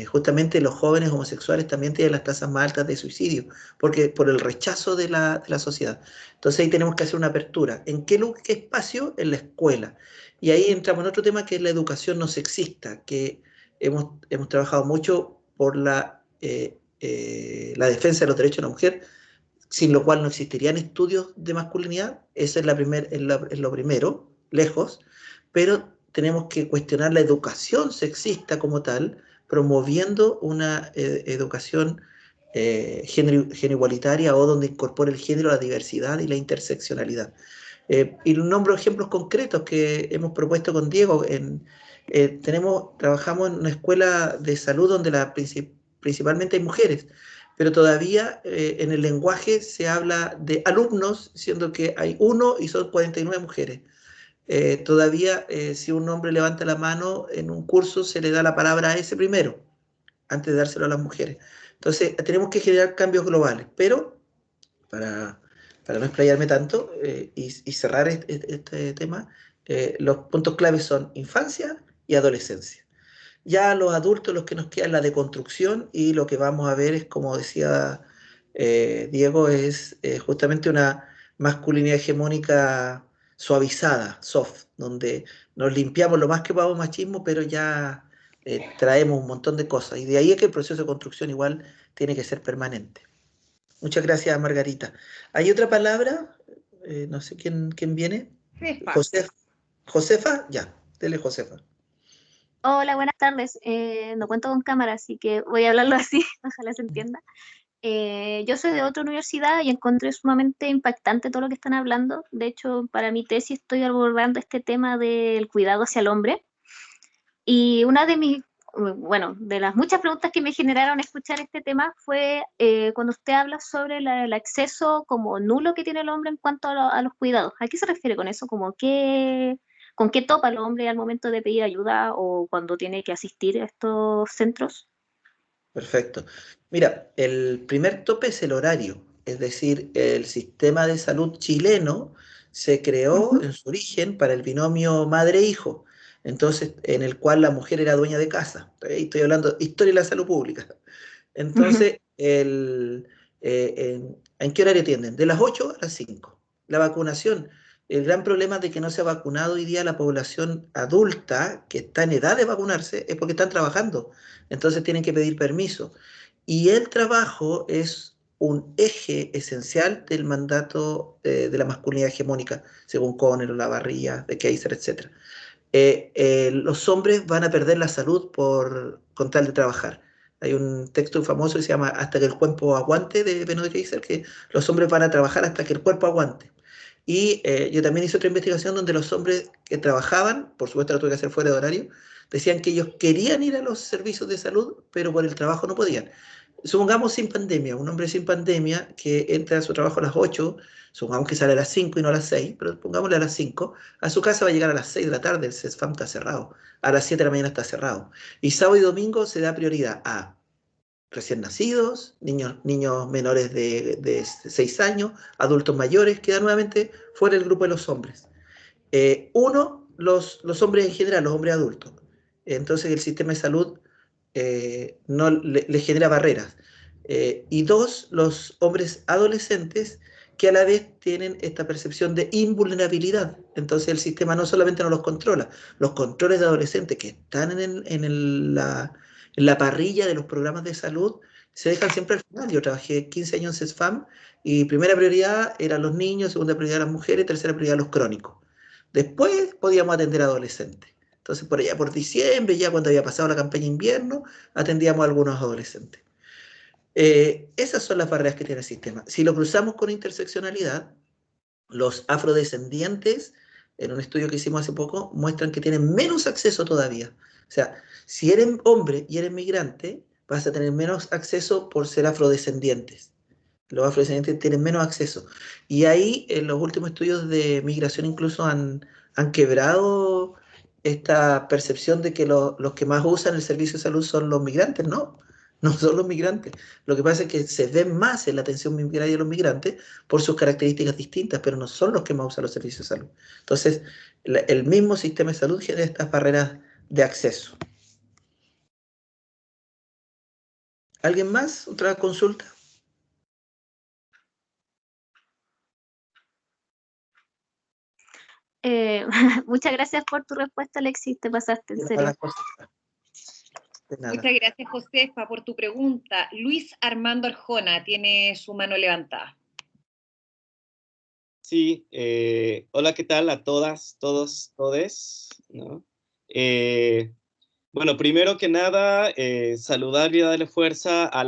justamente los jóvenes homosexuales también tienen las tasas más altas de suicidio, porque por el rechazo de la sociedad. Entonces ahí tenemos que hacer una apertura. ¿En qué espacio? En la escuela. Y ahí entramos en otro tema, que es la educación no sexista, que hemos trabajado mucho por la defensa de los derechos de la mujer, sin lo cual no existirían estudios de masculinidad. Eso es lo primero, lejos, pero tenemos que cuestionar la educación sexista como tal, promoviendo una educación género igualitaria, o donde incorpore el género, la diversidad y la interseccionalidad. Y nombro ejemplos concretos que hemos propuesto con Diego. Trabajamos en una escuela de salud donde principalmente hay mujeres, pero todavía en el lenguaje se habla de alumnos, siendo que hay uno y son 49 mujeres. todavía si un hombre levanta la mano en un curso se le da la palabra a ese primero, antes de dárselo a las mujeres. Entonces tenemos que generar cambios globales, pero para no explayarme tanto y cerrar este tema, los puntos claves son infancia y adolescencia. Ya los adultos, los que nos quedan la deconstrucción, y lo que vamos a ver es, como decía Diego, es justamente una masculinidad hegemónica suavizada, soft, donde nos limpiamos lo más que podamos machismo, pero ya traemos un montón de cosas. Y de ahí es que el proceso de construcción igual tiene que ser permanente. Muchas gracias, Margarita. ¿Hay otra palabra? No sé quién viene. Josefa. Josefa, ya, dele Josefa. Hola, buenas tardes. No cuento con cámara, así que voy a hablarlo así, ojalá se entienda. Yo soy de otra universidad y encontré sumamente impactante todo lo que están hablando. De hecho, para mi tesis estoy abordando este tema del cuidado hacia el hombre. Y una de mis, bueno, de las muchas preguntas que me generaron escuchar este tema fue cuando usted habla sobre el acceso como nulo que tiene el hombre en cuanto a los cuidados. ¿A qué se refiere con eso? Como ¿con qué topa el hombre al momento de pedir ayuda o cuando tiene que asistir a estos centros? Perfecto. Mira, el primer tope es el horario, es decir, el sistema de salud chileno se creó en su origen para el binomio madre-hijo, entonces, en el cual la mujer era dueña de casa. Estoy hablando de historia de la salud pública. Entonces, ¿en qué horario tienden? De las 8 a las 5. La vacunación. El gran problema de que no se ha vacunado hoy día la población adulta que está en edad de vacunarse es porque están trabajando. Entonces tienen que pedir permiso. Y el trabajo es un eje esencial del mandato de la masculinidad hegemónica, según Conner, Olavarría, de Kaiser, etc. Los hombres van a perder la salud con tal de trabajar. Hay un texto famoso que se llama Hasta que el cuerpo aguante, de Benoit Kaiser, que los hombres van a trabajar hasta que el cuerpo aguante. Y yo también hice otra investigación donde los hombres que trabajaban, por supuesto lo tuve que hacer fuera de horario, decían que ellos querían ir a los servicios de salud, pero por el trabajo no podían. Supongamos sin pandemia, un hombre sin pandemia que entra a su trabajo a las 8, supongamos que sale a las 5 y no a las 6, pero pongámosle a las 5, a su casa va a llegar a las 6 de la tarde, el CESFAM está cerrado, a las 7 de la mañana está cerrado. Y sábado y domingo se da prioridad a recién nacidos, niños menores de 6 años, adultos mayores, queda nuevamente fuera el grupo de los hombres. Los hombres en general, los hombres adultos. Entonces el sistema de salud no le genera barreras. Y dos, los hombres adolescentes que a la vez tienen esta percepción de invulnerabilidad. Entonces el sistema no solamente no los controla, los controles de adolescentes que están en la parrilla de los programas de salud se dejan siempre al final. Yo trabajé 15 años en CESFAM y primera prioridad eran los niños, segunda prioridad las mujeres, tercera prioridad los crónicos. Después podíamos atender a adolescentes. Entonces, por allá por diciembre, ya cuando había pasado la campaña invierno, atendíamos a algunos adolescentes. Esas son las barreras que tiene el sistema. Si lo cruzamos con interseccionalidad, los afrodescendientes, en un estudio que hicimos hace poco, muestran que tienen menos acceso todavía. O sea, si eres hombre y eres migrante, vas a tener menos acceso por ser afrodescendientes. Los afrodescendientes tienen menos acceso. Y ahí, en los últimos estudios de migración, incluso han quebrado esta percepción de que los que más usan el servicio de salud son los migrantes. No, no son los migrantes. Lo que pasa es que se ven más en la atención migratoria de los migrantes por sus características distintas, pero no son los que más usan los servicios de salud. Entonces, el mismo sistema de salud genera estas barreras de acceso. ¿Alguien más? ¿Otra consulta? Muchas gracias por tu respuesta, Alexis, te pasaste, en serio. Muchas gracias, Josefa, por tu pregunta. Luis Armando Arjona tiene su mano levantada. Sí, hola, ¿qué tal a todas, todos, todes? ¿No? Bueno, primero que nada, saludar y darle fuerza a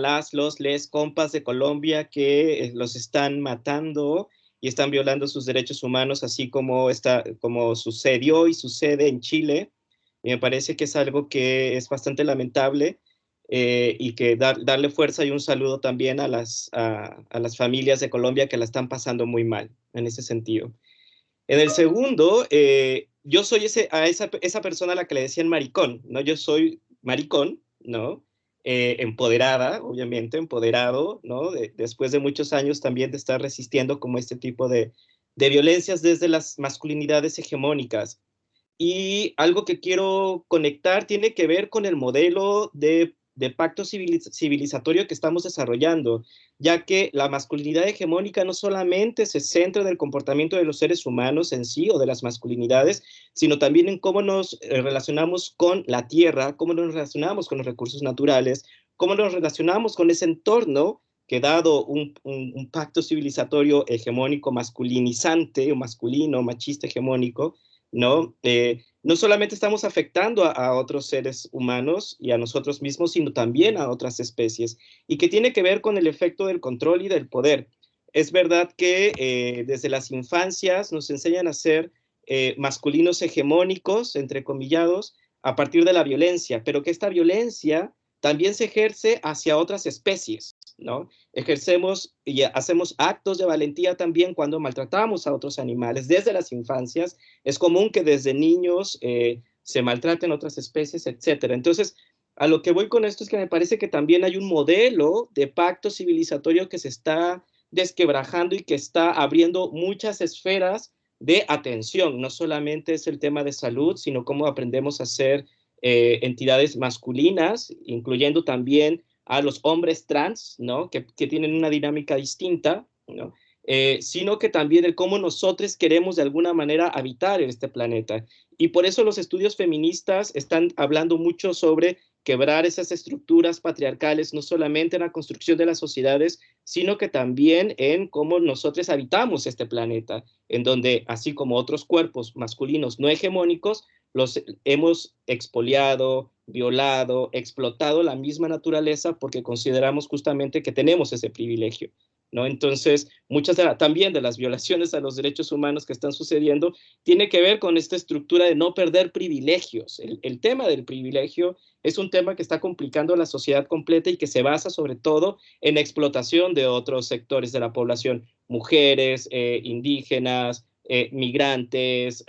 les compas de Colombia que los están matando y están violando sus derechos humanos, así como sucedió y sucede en Chile. Y me parece que es algo que es bastante lamentable y que darle fuerza y un saludo también a las familias de Colombia que la están pasando muy mal en ese sentido. En el segundo, yo soy esa persona a la que le decían maricón, ¿no? Yo soy maricón, ¿no? Empoderada, obviamente, empoderado, ¿no? Después de muchos años también de estar resistiendo como este tipo de violencias desde las masculinidades hegemónicas. Y algo que quiero conectar tiene que ver con el modelo de pacto civilizatorio que estamos desarrollando, ya que la masculinidad hegemónica no solamente se centra en el comportamiento de los seres humanos en sí o de las masculinidades, sino también en cómo nos relacionamos con la tierra, cómo nos relacionamos con los recursos naturales, cómo nos relacionamos con ese entorno que dado un pacto civilizatorio hegemónico masculinizante o masculino, machista hegemónico, ¿no? No solamente estamos afectando a otros seres humanos y a nosotros mismos, sino también a otras especies, y que tiene que ver con el efecto del control y del poder. Es verdad que desde las infancias nos enseñan a ser masculinos hegemónicos, entrecomillados, a partir de la violencia, pero que esta violencia también se ejerce hacia otras especies, ¿no? Ejercemos y hacemos actos de valentía también cuando maltratamos a otros animales desde las infancias. Es común que desde niños se maltraten otras especies, etcétera. Entonces, a lo que voy con esto es que me parece que también hay un modelo de pacto civilizatorio que se está desquebrajando y que está abriendo muchas esferas de atención. No solamente es el tema de salud, sino cómo aprendemos a ser entidades masculinas, incluyendo también a los hombres trans, ¿no? Que tienen una dinámica distinta, ¿no? Sino que también el cómo nosotros queremos de alguna manera habitar en este planeta. Y por eso los estudios feministas están hablando mucho sobre quebrar esas estructuras patriarcales, no solamente en la construcción de las sociedades, sino que también en cómo nosotros habitamos este planeta, en donde, así como otros cuerpos masculinos no hegemónicos, los hemos expoliado, violado, explotado la misma naturaleza porque consideramos justamente que tenemos ese privilegio, ¿no? Entonces, muchas también de las violaciones a los derechos humanos que están sucediendo tiene que ver con esta estructura de no perder privilegios. El tema del privilegio es un tema que está complicando la sociedad completa y que se basa sobre todo en explotación de otros sectores de la población, mujeres, indígenas, migrantes,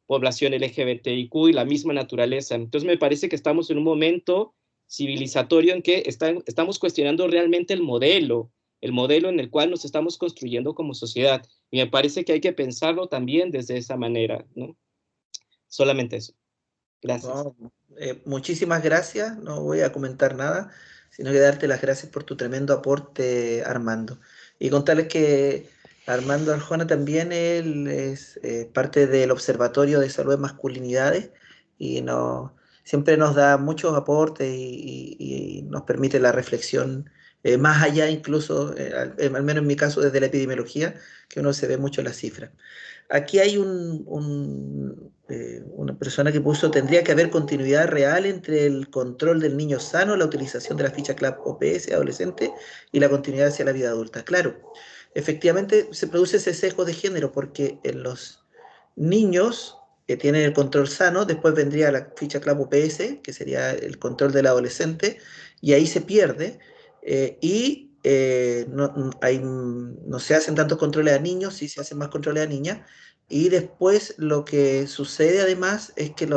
población LGBTIQ y la misma naturaleza. Entonces me parece que estamos en un momento civilizatorio en que estamos cuestionando realmente el modelo en el cual nos estamos construyendo como sociedad. Y me parece que hay que pensarlo también desde esa manera, ¿no? Solamente eso. Gracias. No, muchísimas gracias. No voy a comentar nada, sino que darte las gracias por tu tremendo aporte, Armando. Y contarles que Armando Arjona también él es parte del Observatorio de Salud de Masculinidades y siempre nos da muchos aportes y nos permite la reflexión más allá incluso, al menos en mi caso, desde la epidemiología, que uno se ve mucho en las cifras. Aquí hay una persona que puso, tendría que haber continuidad real entre el control del niño sano, la utilización de la ficha CLAP OPS adolescente y la continuidad hacia la vida adulta. Claro, efectivamente se produce ese sesgo de género porque en los niños que tienen el control sano, después vendría la ficha CLAP OPS, que sería el control del adolescente, y ahí se pierde, no se hacen tantos controles a niños, sí se hacen más controles a niñas, y después lo que sucede además es que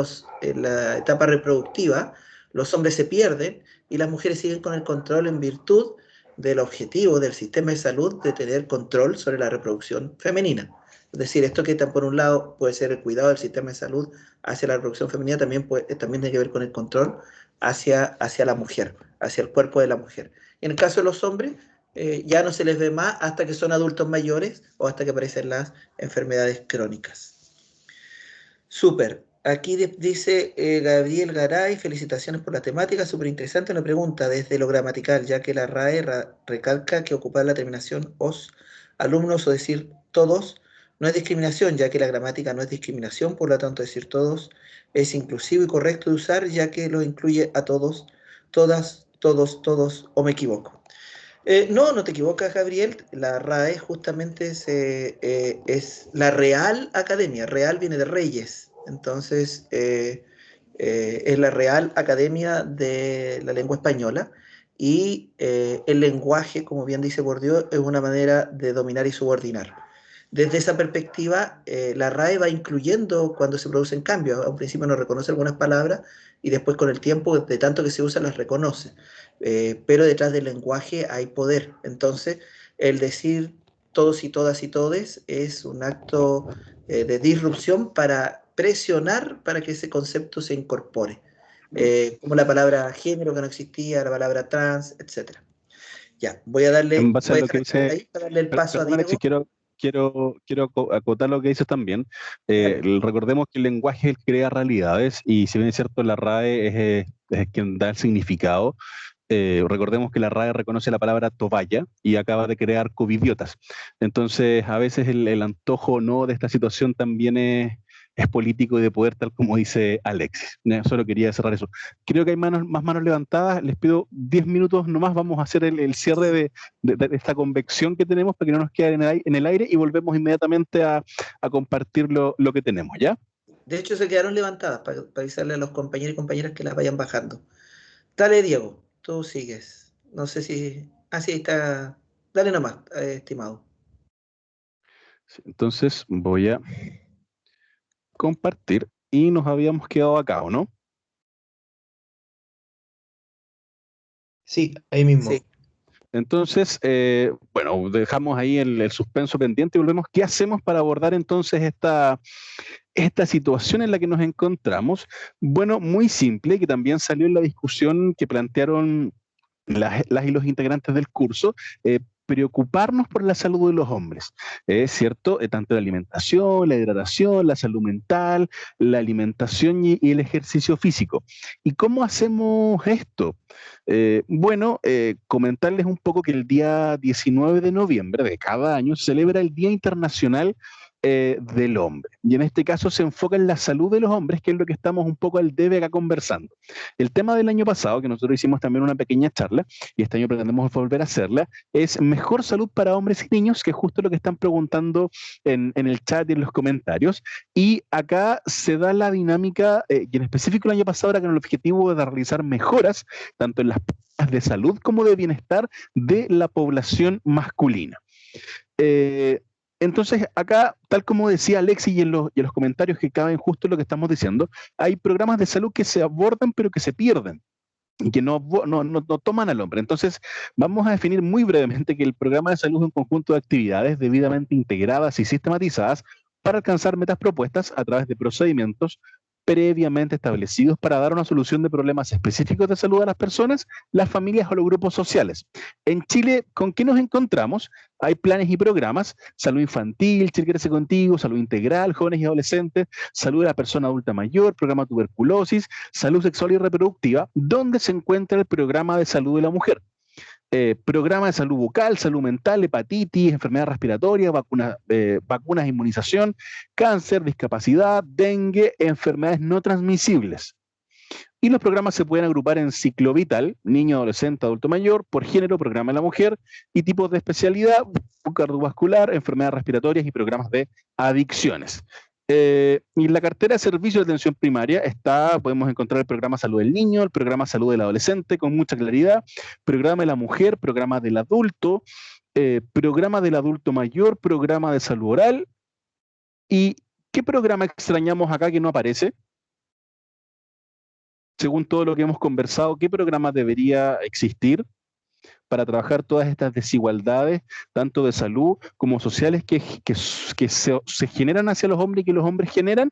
en la etapa reproductiva los hombres se pierden y las mujeres siguen con el control en virtud del objetivo del sistema de salud de tener control sobre la reproducción femenina. Es decir, esto que por un lado puede ser el cuidado del sistema de salud hacia la reproducción femenina, también tiene que ver con el control hacia la mujer, hacia el cuerpo de la mujer. En el caso de los hombres, ya no se les ve más hasta que son adultos mayores o hasta que aparecen las enfermedades crónicas. Súper. Aquí dice Gabriel Garay, felicitaciones por la temática, súper interesante. Una pregunta desde lo gramatical, ya que la RAE recalca que ocupar la terminación os, alumnos o decir todos, no es discriminación, ya que la gramática no es discriminación, por lo tanto decir todos es inclusivo y correcto de usar, ya que lo incluye a todos, todas, todos, o me equivoco. No te equivocas, Gabriel. La RAE justamente es la Real Academia. Real viene de Reyes. Entonces, es la Real Academia de la Lengua Española. Y el lenguaje, como bien dice Bourdieu, es una manera de dominar y subordinar. Desde esa perspectiva, la RAE va incluyendo cuando se producen cambios. A un principio no reconoce algunas palabras y después con el tiempo, de tanto que se usa, las reconoce. Pero detrás del lenguaje hay poder. Entonces, el decir todos y todas y todes es un acto de disrupción para presionar para que ese concepto se incorpore. Como la palabra género que no existía, la palabra trans, etc. Ya, voy a darle, En base a voy a lo que dejar dice, ahí para darle el paso a perdón, Diego. Alexis, quiero acotar lo que dices también. Recordemos que el lenguaje crea realidades y si bien es cierto la RAE es quien da el significado, recordemos que la RAE reconoce la palabra toalla y acaba de crear covidiotas. Entonces, a veces el antojo no de esta situación también es político y de poder, tal como dice Alexis. Solo quería cerrar eso. Creo que hay más manos levantadas. Les pido 10 minutos nomás. Vamos a hacer el cierre de esta convección que tenemos para que no nos quede en el aire y volvemos inmediatamente a compartir lo que tenemos, ¿ya? De hecho, se quedaron levantadas para avisarle a los compañeros y compañeras que las vayan bajando. Dale, Diego, tú sigues. No sé si... Ah, sí, está... Dale nomás, estimado. Entonces voy a compartir y nos habíamos quedado acá, ¿o no? Sí, ahí mismo. Sí. Entonces, bueno, dejamos ahí el suspenso pendiente y volvemos. ¿Qué hacemos para abordar entonces esta situación en la que nos encontramos? Bueno, muy simple, que también salió en la discusión que plantearon las y los integrantes del curso, preocuparnos por la salud de los hombres, ¿cierto? Tanto la alimentación, la hidratación, la salud mental, la alimentación y el ejercicio físico. ¿Y cómo hacemos esto? Bueno, comentarles un poco que el día 19 de noviembre de cada año se celebra el Día Internacional del Hombre. Y en este caso se enfoca en la salud de los hombres, que es lo que estamos un poco al debe acá conversando. El tema del año pasado, que nosotros hicimos también una pequeña charla, y este año pretendemos volver a hacerla, es mejor salud para hombres y niños, que es justo lo que están preguntando en el chat y en los comentarios. Y acá se da la dinámica, y en específico el año pasado era con el objetivo de realizar mejoras, tanto en las políticas de salud como de bienestar de la población masculina. Entonces, acá, tal como decía Alexis y en los comentarios que caben justo lo que estamos diciendo, hay programas de salud que se abordan pero que se pierden y que no toman al hombre. Entonces, vamos a definir muy brevemente que el programa de salud es un conjunto de actividades debidamente integradas y sistematizadas para alcanzar metas propuestas a través de procedimientos previamente establecidos para dar una solución de problemas específicos de salud a las personas, las familias o los grupos sociales. En Chile, ¿con qué nos encontramos? Hay planes y programas: salud infantil, Chile Crece Contigo, salud integral, jóvenes y adolescentes, salud de la persona adulta mayor, programa tuberculosis, salud sexual y reproductiva, donde se encuentra el programa de salud de la mujer. Programa de salud bucal, salud mental, hepatitis, enfermedad respiratoria, vacunas, inmunización, cáncer, discapacidad, dengue, enfermedades no transmisibles. Y los programas se pueden agrupar en ciclo vital, niño, adolescente, adulto mayor, por género, programa de la mujer, y tipos de especialidad, cardiovascular, enfermedades respiratorias y programas de adicciones. Y en la cartera de servicios de atención primaria podemos encontrar el programa Salud del Niño, el programa Salud del Adolescente con mucha claridad, programa de la mujer, programa del adulto, programa del adulto mayor, programa de salud oral. ¿Y qué programa extrañamos acá que no aparece? Según todo lo que hemos conversado, ¿qué programa debería existir para trabajar todas estas desigualdades, tanto de salud como sociales, que se generan hacia los hombres y que los hombres generan?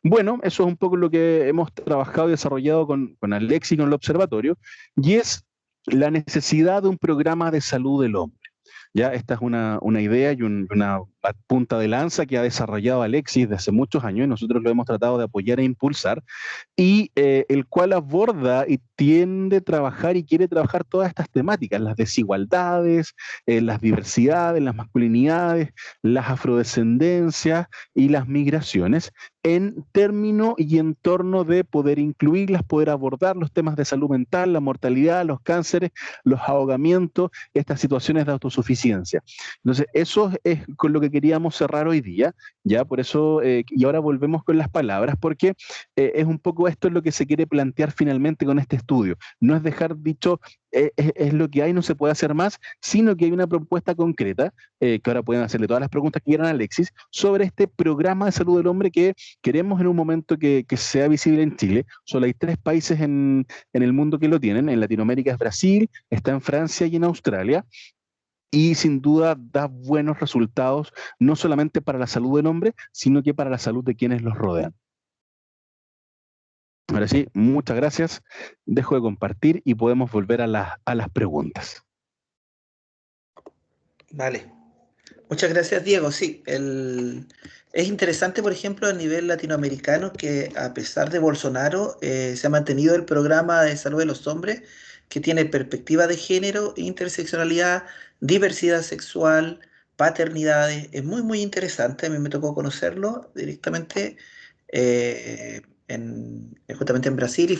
Bueno, eso es un poco lo que hemos trabajado y desarrollado con Alexis y con el observatorio, y es la necesidad de un programa de salud del hombre. Ya, esta es una idea y una punta de lanza que ha desarrollado Alexis desde hace muchos años y nosotros lo hemos tratado de apoyar e impulsar, y el cual aborda y tiende a trabajar y quiere trabajar todas estas temáticas: las desigualdades, las diversidades, las masculinidades, las afrodescendencias y las migraciones, en términos y en torno de poder incluirlas, poder abordar los temas de salud mental, la mortalidad, los cánceres, los ahogamientos, estas situaciones de autosuficiencia. Entonces, eso es con lo que queríamos cerrar hoy día, ya por eso, y ahora volvemos con las palabras, porque es un poco esto es lo que se quiere plantear finalmente con este estudio. No es dejar dicho, es lo que hay, no se puede hacer más, sino que hay una propuesta concreta, que ahora pueden hacerle todas las preguntas que quieran a Alexis, sobre este programa de salud del hombre que queremos en un momento que sea visible en Chile. Solo hay 3 países en el mundo que lo tienen. En Latinoamérica es Brasil, está en Francia y en Australia. Y sin duda da buenos resultados, no solamente para la salud del hombre, sino que para la salud de quienes los rodean. Ahora sí, muchas gracias. Dejo de compartir y podemos volver a las preguntas. Vale. Muchas gracias, Diego. Sí, es interesante, por ejemplo, a nivel latinoamericano que a pesar de Bolsonaro se ha mantenido el programa de salud de los hombres que tiene perspectiva de género, interseccionalidad, diversidad sexual, paternidades. Es muy, muy interesante. A mí me tocó conocerlo directamente justamente en Brasil y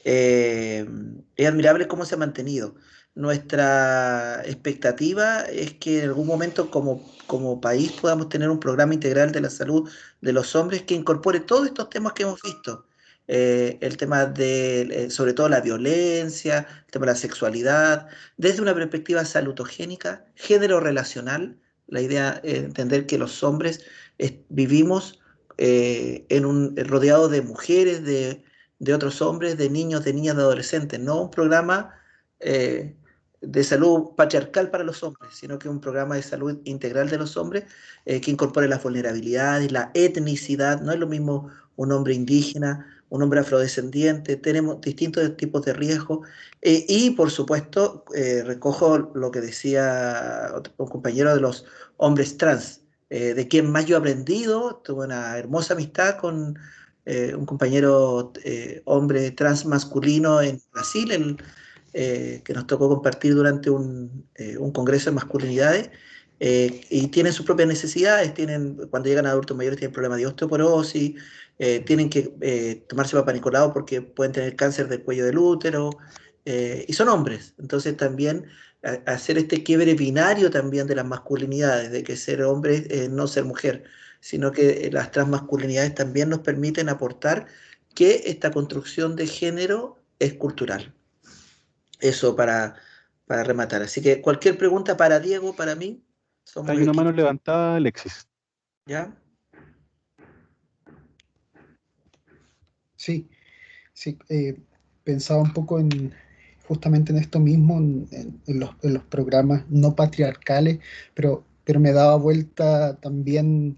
es admirable cómo se ha mantenido. Nuestra expectativa es que en algún momento como país podamos tener un programa integral de la salud de los hombres que incorpore todos estos temas que hemos visto. El tema de, sobre todo la violencia, el tema de la sexualidad, desde una perspectiva salutogénica, género relacional, la idea es entender que los hombres vivimos rodeados de mujeres, de otros hombres, de niños, de niñas, de adolescentes, no un programa de salud patriarcal para los hombres, sino que un programa de salud integral de los hombres que incorpore las vulnerabilidades, la etnicidad. No es lo mismo un hombre indígena, un hombre afrodescendiente, tenemos distintos tipos de riesgos y por supuesto recojo lo que decía un compañero de los hombres trans, de quien más yo he aprendido. Tuve una hermosa amistad con un compañero hombre trans masculino en Brasil, que nos tocó compartir durante un congreso de masculinidades, y tienen sus propias necesidades, cuando llegan a adultos mayores tienen problemas de osteoporosis, tienen que tomarse Papá Nicolau porque pueden tener cáncer del cuello del útero, y son hombres. Entonces también hacer este quiebre binario también de las masculinidades, de que ser hombre es no ser mujer, sino que las transmasculinidades también nos permiten aportar que esta construcción de género es cultural. Eso para rematar. Así que cualquier pregunta para Diego, para mí, somos Hay una equipo. mano levantada, Alexis. ¿Ya? Sí, pensaba un poco justamente en esto mismo, en los programas no patriarcales, pero me daba vuelta también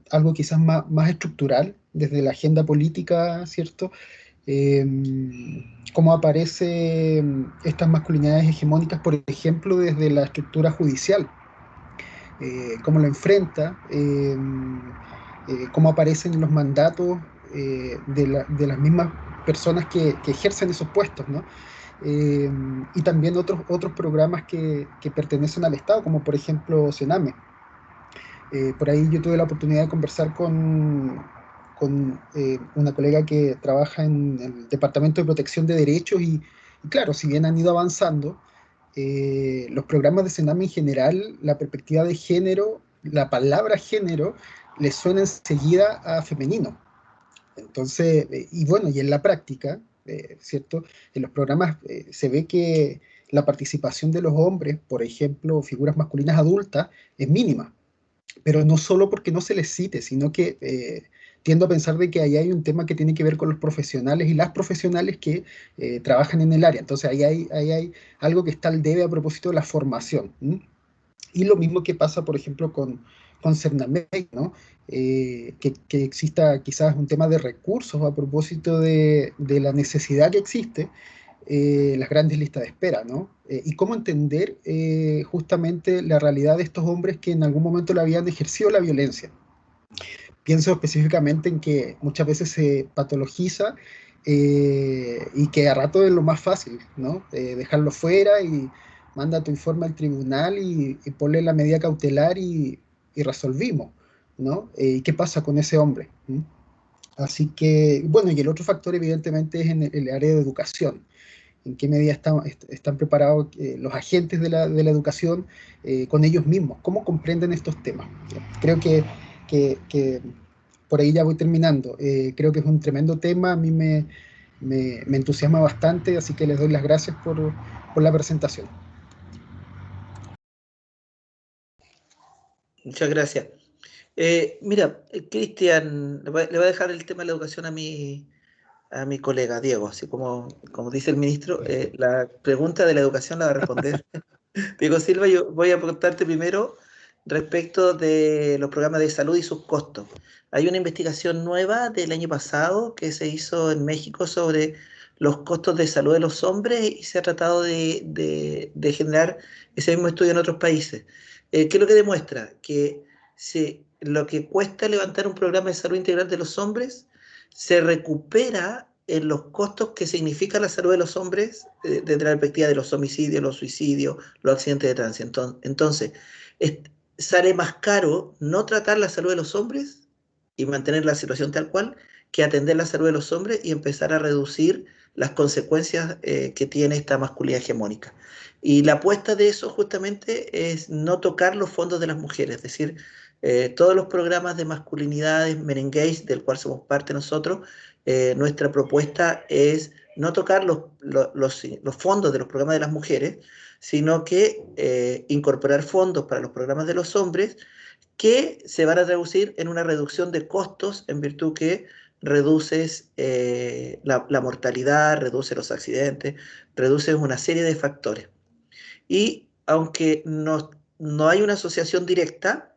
algo quizás más estructural, desde la agenda política, ¿cierto? Cómo aparecen estas masculinidades hegemónicas, por ejemplo, desde la estructura judicial, cómo lo enfrenta, cómo aparecen los mandatos de las mismas personas que ejercen esos puestos, ¿no? Y también otros programas que pertenecen al Estado, como por ejemplo Sename. Por ahí yo tuve la oportunidad de conversar con una colega que trabaja en el Departamento de Protección de Derechos y claro, si bien han ido avanzando, los programas de Sename en general, la perspectiva de género, la palabra género, le suena enseguida a femenino. Entonces, y bueno, y en la práctica, ¿cierto? En los programas se ve que la participación de los hombres, por ejemplo, figuras masculinas adultas, es mínima. Pero no solo porque no se les cite, sino que tiendo a pensar de que ahí hay un tema que tiene que ver con los profesionales y las profesionales que trabajan en el área. Entonces ahí hay algo que está al debe a propósito de la formación. Y lo mismo que pasa, por ejemplo, con Cernamec, ¿no? Que exista quizás un tema de recursos a propósito de la necesidad que existe, las grandes listas de espera, ¿no? Y cómo entender justamente la realidad de estos hombres que en algún momento le habían ejercido la violencia. Pienso específicamente en que muchas veces se patologiza y que a rato es lo más fácil, ¿no? Dejarlo fuera y manda tu informe al tribunal y ponle la medida cautelar y resolvimos, ¿no? ¿Qué pasa con ese hombre? Así que, bueno, y el otro factor evidentemente es en el área de educación. en qué medida están preparados los agentes de la educación con ellos mismos, cómo comprenden estos temas. Creo que por ahí ya voy terminando. Creo que es un tremendo tema, a mí me entusiasma bastante, así que les doy las gracias por la presentación. Muchas gracias. Mira, Cristian, le voy a dejar el tema de la educación a mi colega Diego, así como dice el ministro, la pregunta de la educación la va a responder Diego Silva. Yo voy a preguntarte primero respecto de los programas de salud y sus costos. Hay una investigación nueva del año pasado que se hizo en México sobre los costos de salud de los hombres y se ha tratado de generar ese mismo estudio en otros países. ¿Qué es lo que demuestra? Que lo que cuesta levantar un programa de salud integral de los hombres se recupera en los costos que significa la salud de los hombres desde la perspectiva de los homicidios, los suicidios, los accidentes de tránsito. Entonces, sale más caro no tratar la salud de los hombres y mantener la situación tal cual que atender la salud de los hombres y empezar a reducir las consecuencias que tiene esta masculinidad hegemónica. Y la apuesta de eso justamente es no tocar los fondos de las mujeres, es decir, todos los programas de masculinidades, Merengage, del cual somos parte nosotros, nuestra propuesta es no tocar los fondos de los programas de las mujeres, sino que incorporar fondos para los programas de los hombres que se van a traducir en una reducción de costos en virtud que reduces la mortalidad, reduces los accidentes, reduces una serie de factores. Y aunque no hay una asociación directa,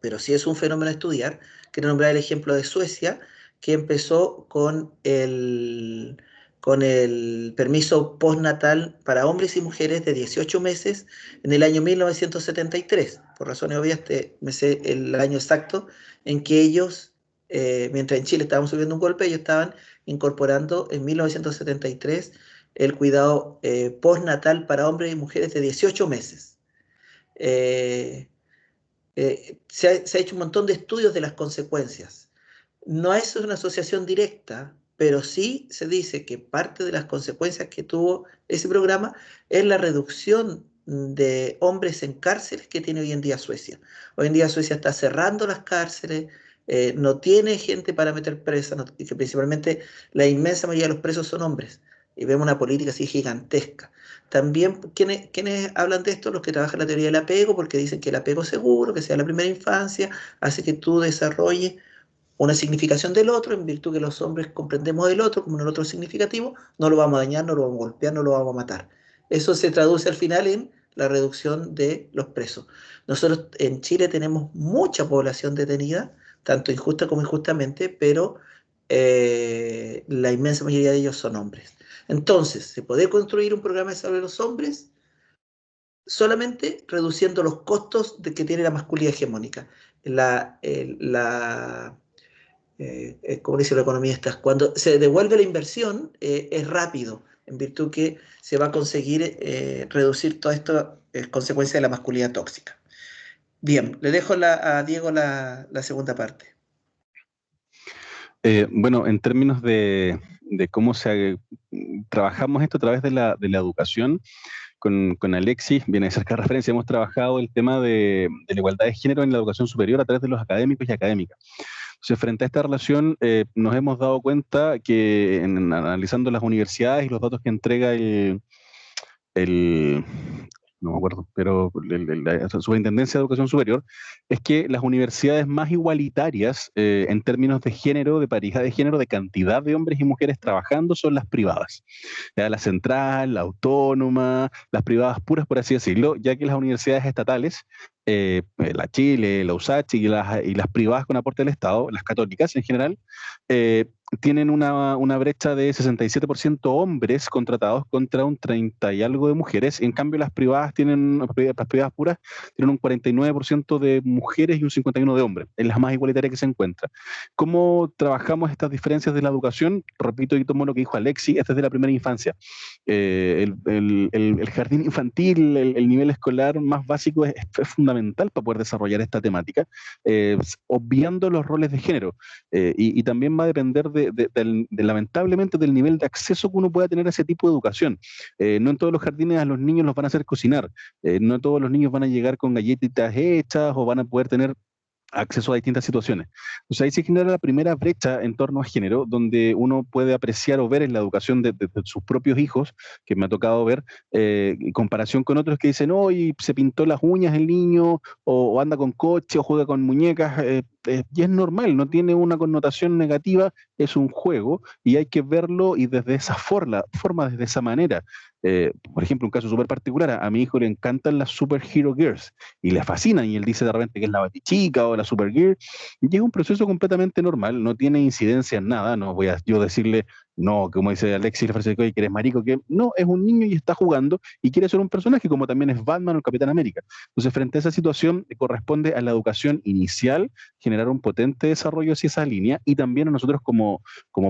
pero sí es un fenómeno a estudiar, quiero nombrar el ejemplo de Suecia, que empezó con el permiso postnatal para hombres y mujeres de 18 meses en el año 1973. Por razones obvias, me sé el año exacto en que ellos, mientras en Chile estábamos subiendo un golpe, ellos estaban incorporando en 1973 el cuidado postnatal para hombres y mujeres de 18 meses. Se ha hecho un montón de estudios de las consecuencias. No es una asociación directa, pero sí se dice que parte de las consecuencias que tuvo ese programa es la reducción de hombres en cárceles que tiene hoy en día Suecia. Hoy en día Suecia está cerrando las cárceles, no tiene gente para meter presa, y que principalmente la inmensa mayoría de los presos son hombres. Y vemos una política así gigantesca. También, ¿quiénes hablan de esto? Los que trabajan la teoría del apego, porque dicen que el apego seguro, que sea la primera infancia, hace que tú desarrolles una significación del otro, en virtud que los hombres comprendemos del otro como un otro significativo, no lo vamos a dañar, no lo vamos a golpear, no lo vamos a matar. Eso se traduce al final en la reducción de los presos. Nosotros en Chile tenemos mucha población detenida, tanto injusta como injustamente, pero la inmensa mayoría de ellos son hombres. Entonces, ¿se puede construir un programa de salud de los hombres? Solamente reduciendo los costos que tiene la masculinidad hegemónica. Como dice la economía, cuando se devuelve la inversión es rápido, en virtud que se va a conseguir reducir toda esta consecuencia de la masculinidad tóxica. Bien, le dejo a Diego la segunda parte. Bueno, en términos de cómo trabajamos esto a través de la educación, con Alexis, viene de cerca de referencia, hemos trabajado el tema de la igualdad de género en la educación superior a través de los académicos y académicas. Entonces, frente a esta relación, nos hemos dado cuenta que analizando las universidades y los datos que entrega no me acuerdo, pero la Superintendencia de Educación Superior, es que las universidades más igualitarias en términos de género, de paridad de género, de cantidad de hombres y mujeres trabajando son las privadas. La central, la autónoma, las privadas puras, por así decirlo, ya que las universidades estatales, la Chile, la USACH y las privadas con aporte del Estado, las católicas en general, tienen una brecha de 67% hombres contratados contra un 30 y algo de mujeres. En cambio, las privadas puras tienen un 49% de mujeres y un 51% de hombres. Es la más igualitaria que se encuentra. ¿Cómo trabajamos estas diferencias de la educación? Repito y tomo lo que dijo Alexis, es desde la primera infancia. El jardín infantil, el nivel escolar más básico es fundamental para poder desarrollar esta temática, obviando los roles de género. Y también va a depender lamentablemente del nivel de acceso que uno pueda tener a ese tipo de educación. No en todos los jardines a los niños los van a hacer cocinar, no todos los niños van a llegar con galletitas hechas o van a poder tener acceso a distintas situaciones. O sea, ahí se genera la primera brecha en torno a género, donde uno puede apreciar o ver en la educación de sus propios hijos, que me ha tocado ver, en comparación con otros que dicen, hoy se pintó las uñas el niño, o anda con coche, o juega con muñecas, y es normal, no tiene una connotación negativa, es un juego, y hay que verlo y desde esa forma desde esa manera. Por ejemplo, un caso súper particular, a mi hijo le encantan las Superhero Girls, y le fascinan, y él dice de repente que es la Batichica o la Supergirl, y es un proceso completamente normal, no tiene incidencia en nada, no voy a yo decirle, no, como dice Alexis, le parece que eres marico, que no, es un niño y está jugando, y quiere ser un personaje, como también es Batman o el Capitán América. Entonces, frente a esa situación, corresponde a la educación inicial generar un potente desarrollo hacia esa línea, y también a nosotros como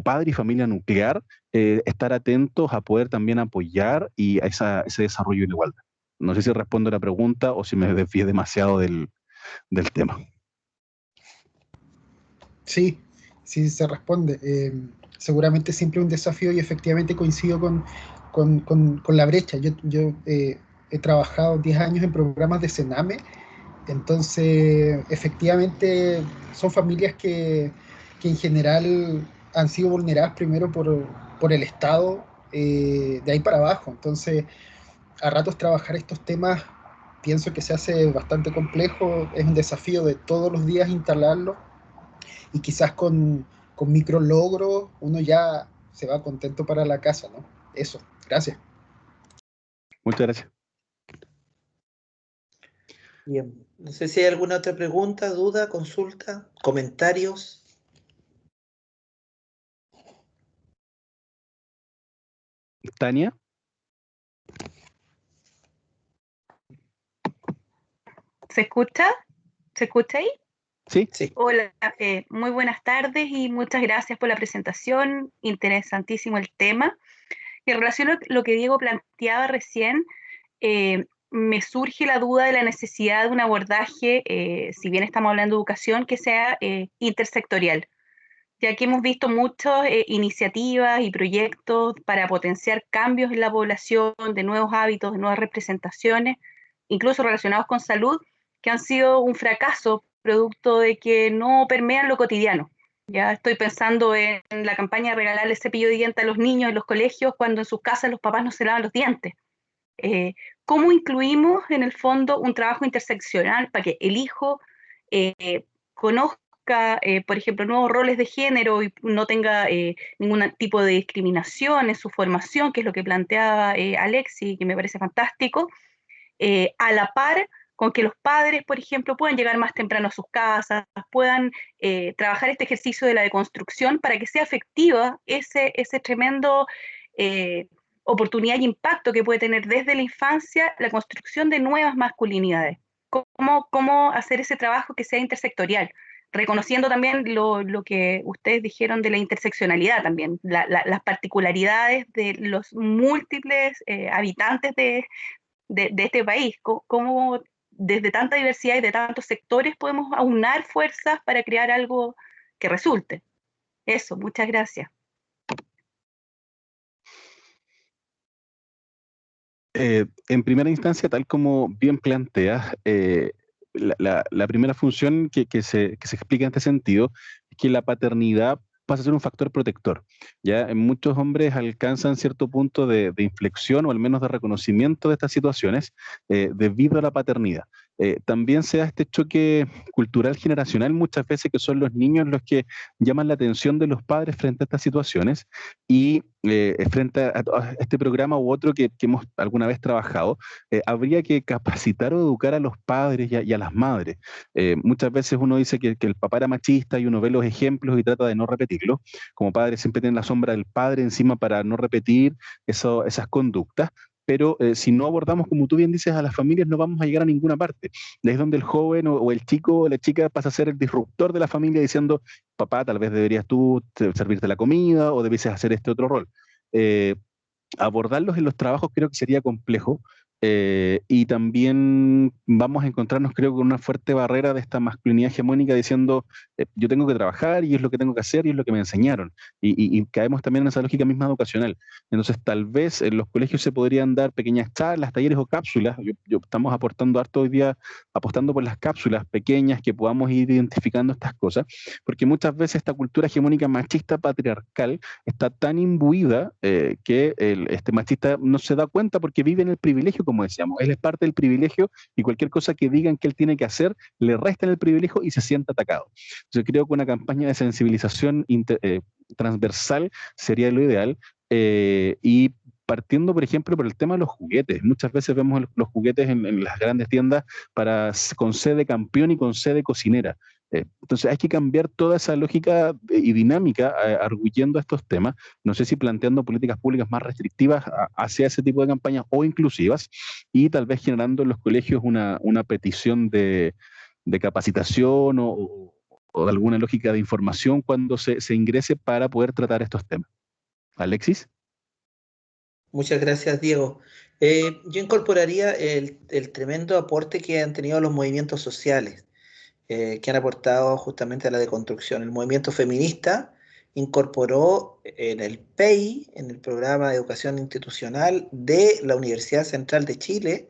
padre y familia nuclear, estar atentos a poder también apoyar y a ese desarrollo en igualdad. No sé si respondo a la pregunta o si me desvié demasiado del tema. Sí, sí se responde. Seguramente siempre un desafío y efectivamente coincido con la brecha. Yo he trabajado 10 años en programas de Sename, entonces efectivamente son familias que en general han sido vulneradas primero por el Estado, de ahí para abajo. Entonces, a ratos trabajar estos temas pienso que se hace bastante complejo, es un desafío de todos los días instalarlo y quizás con micro logros uno ya se va contento para la casa, ¿no? Eso, gracias. Muchas gracias. Bien, no sé si hay alguna otra pregunta, duda, consulta, comentarios. Tania. ¿Se escucha? ¿Se escucha ahí? Sí. Sí. Hola, muy buenas tardes y muchas gracias por la presentación. Interesantísimo el tema. Y en relación a lo que Diego planteaba recién, me surge la duda de la necesidad de un abordaje, si bien estamos hablando de educación, que sea intersectorial, ya que hemos visto muchas iniciativas y proyectos para potenciar cambios en la población, de nuevos hábitos, de nuevas representaciones, incluso relacionados con salud, que han sido un fracaso producto de que no permean lo cotidiano. Ya estoy pensando en la campaña de regalarle cepillo de dientes a los niños en los colegios cuando en sus casas los papás no se lavan los dientes. ¿Cómo incluimos en el fondo un trabajo interseccional para que el hijo conozca, por ejemplo, nuevos roles de género y no tenga ningún tipo de discriminación en su formación, que es lo que planteaba Alexis, que me parece fantástico, a la par con que los padres, por ejemplo, puedan llegar más temprano a sus casas, puedan trabajar este ejercicio de la deconstrucción para que sea efectiva ese tremendo oportunidad y impacto que puede tener desde la infancia la construcción de nuevas masculinidades. ¿Cómo hacer ese trabajo que sea intersectorial? Reconociendo también lo que ustedes dijeron de la interseccionalidad también, las particularidades de los múltiples habitantes de este país, cómo desde tanta diversidad y de tantos sectores podemos aunar fuerzas para crear algo que resulte. Eso, muchas gracias. En primera instancia, tal como bien planteas, la primera función que se explica en este sentido es que la paternidad pasa a ser un factor protector. ¿Ya? Muchos hombres alcanzan cierto punto de inflexión o al menos de reconocimiento de estas situaciones debido a la paternidad. También se da este choque cultural generacional muchas veces que son los niños los que llaman la atención de los padres frente a estas situaciones y frente a este programa u otro que hemos alguna vez trabajado, habría que capacitar o educar a los padres y a las madres. Muchas veces uno dice que el papá era machista y uno ve los ejemplos y trata de no repetirlo. Como padre siempre tienen la sombra del padre encima para no repetir esas conductas. Pero si no abordamos, como tú bien dices, a las familias, no vamos a llegar a ninguna parte. Es donde el joven o el chico o la chica pasa a ser el disruptor de la familia diciendo, papá, tal vez deberías tú servirte la comida o debieses hacer este otro rol. Abordarlos en los trabajos creo que sería complejo, Y también vamos a encontrarnos, creo, con una fuerte barrera de esta masculinidad hegemónica diciendo, yo tengo que trabajar y es lo que tengo que hacer y es lo que me enseñaron. Y caemos también en esa lógica misma educacional. Entonces, tal vez en los colegios se podrían dar pequeñas charlas, talleres o cápsulas. Estamos aportando harto hoy día, apostando por las cápsulas pequeñas que podamos ir identificando estas cosas, porque muchas veces esta cultura hegemónica machista patriarcal está tan imbuida que este machista no se da cuenta porque vive en el privilegio, como decíamos. Él es parte del privilegio y cualquier cosa que digan que él tiene que hacer le restan el privilegio y se siente atacado. Yo creo que una campaña de sensibilización transversal sería lo ideal, y partiendo, por ejemplo, por el tema de los juguetes. Muchas veces vemos los juguetes en las grandes tiendas con sede campeón y con sede cocinera. Entonces hay que cambiar toda esa lógica y dinámica arguyendo estos temas. No sé si planteando políticas públicas más restrictivas hacia ese tipo de campañas o inclusivas, y tal vez generando en los colegios una petición de capacitación o de alguna lógica de información cuando se ingrese para poder tratar estos temas. Alexis. Muchas gracias, Diego. Yo incorporaría el tremendo aporte que han tenido los movimientos sociales, que han aportado justamente a la deconstrucción. El movimiento feminista incorporó en el PEI, en el Programa de Educación Institucional de la Universidad Central de Chile,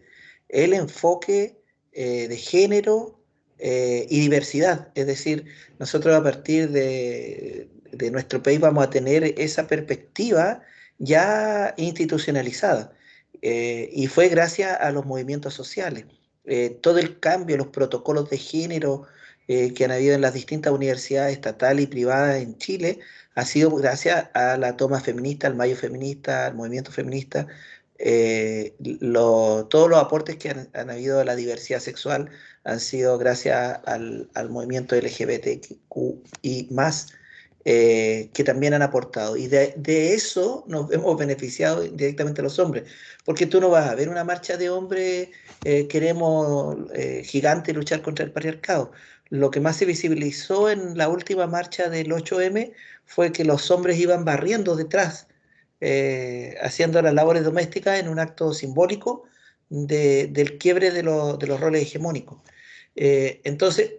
el enfoque de género y diversidad. Es decir, nosotros a partir de nuestro país vamos a tener esa perspectiva ya institucionalizada. Y fue gracias a los movimientos sociales. Todo el cambio, los protocolos de género que han habido en las distintas universidades estatales y privadas en Chile, ha sido gracias a la toma feminista, al mayo feminista, al movimiento feminista. Todos los aportes que han habido a la diversidad sexual han sido gracias al movimiento LGBTQI+, que también han aportado. Y de eso nos hemos beneficiado directamente los hombres, porque tú no vas a ver una marcha de hombres, queremos gigante luchar contra el patriarcado. Lo que más se visibilizó en la última marcha del 8M fue que los hombres iban barriendo detrás, haciendo las labores domésticas en un acto simbólico del quiebre de los roles hegemónicos. Entonces,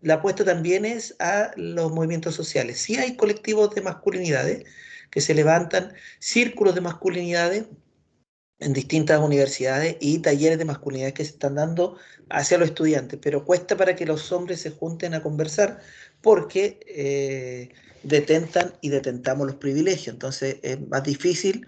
la apuesta también es a los movimientos sociales. Sí hay colectivos de masculinidades que se levantan, círculos de masculinidades en distintas universidades y talleres de masculinidades que se están dando hacia los estudiantes, pero cuesta para que los hombres se junten a conversar porque detentan y detentamos los privilegios. Entonces es más difícil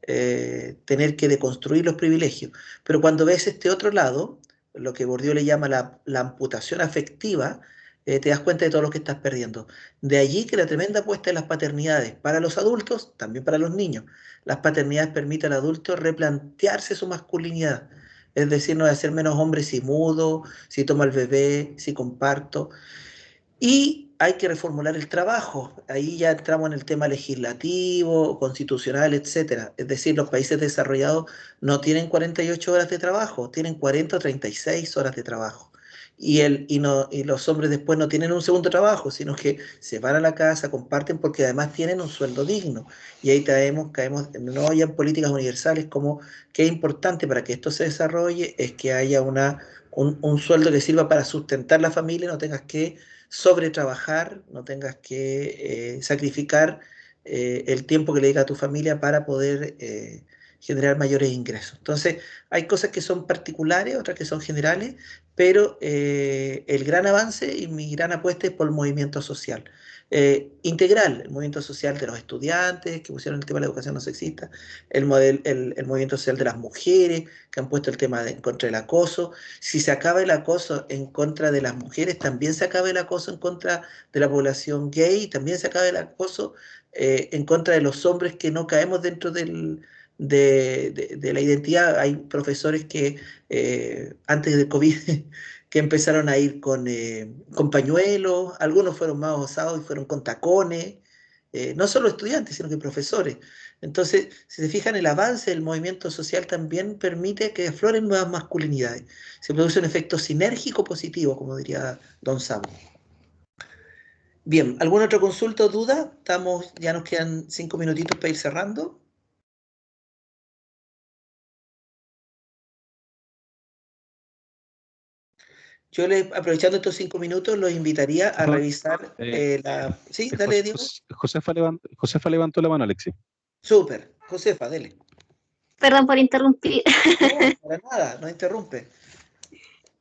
tener que deconstruir los privilegios. Pero cuando ves este otro lado, lo que Bourdieu le llama la amputación afectiva, te das cuenta de todo lo que estás perdiendo. De allí que la tremenda apuesta de las paternidades para los adultos, también para los niños. Las paternidades permiten al adulto replantearse su masculinidad. Es decir, no de ser menos hombre si mudo, si tomo el bebé, si comparto. Y hay que reformular el trabajo. Ahí ya entramos en el tema legislativo, constitucional, etcétera. Es decir, los países desarrollados no tienen 48 horas de trabajo, tienen 40 o 36 horas de trabajo. Y los hombres después no tienen un segundo trabajo, sino que se van a la casa, comparten porque además tienen un sueldo digno. Y ahí caemos no ya en políticas universales como que es importante para que esto se desarrolle, es que haya un sueldo que sirva para sustentar la familia, no tengas que sobretrabajar, no tengas que sacrificar el tiempo que le dedica a tu familia para poder generar mayores ingresos. Entonces, hay cosas que son particulares, otras que son generales, pero el gran avance y mi gran apuesta es por el movimiento social. Integral, el movimiento social de los estudiantes que pusieron el tema de la educación no sexista, el movimiento social de las mujeres que han puesto el tema en contra del acoso. Si se acaba el acoso en contra de las mujeres, también se acaba el acoso en contra de la población gay, también se acaba el acoso en contra de los hombres que no caemos dentro de la identidad. Hay profesores que antes del COVID que empezaron a ir con pañuelos, algunos fueron más osados y fueron con tacones, no solo estudiantes, sino que profesores. Entonces, si se fijan, el avance del movimiento social también permite que afloren nuevas masculinidades. Se produce un efecto sinérgico positivo, como diría Don Sam. Bien, ¿alguna otra consulta o duda? Ya nos quedan 5 minutitos para ir cerrando. Yo aprovechando estos 5 minutos, los invitaría a revisar la... Sí, dale, Diego. Josefa levantó la mano, Alexis. Súper. Josefa, dele. Perdón por interrumpir. No, para nada, no interrumpe.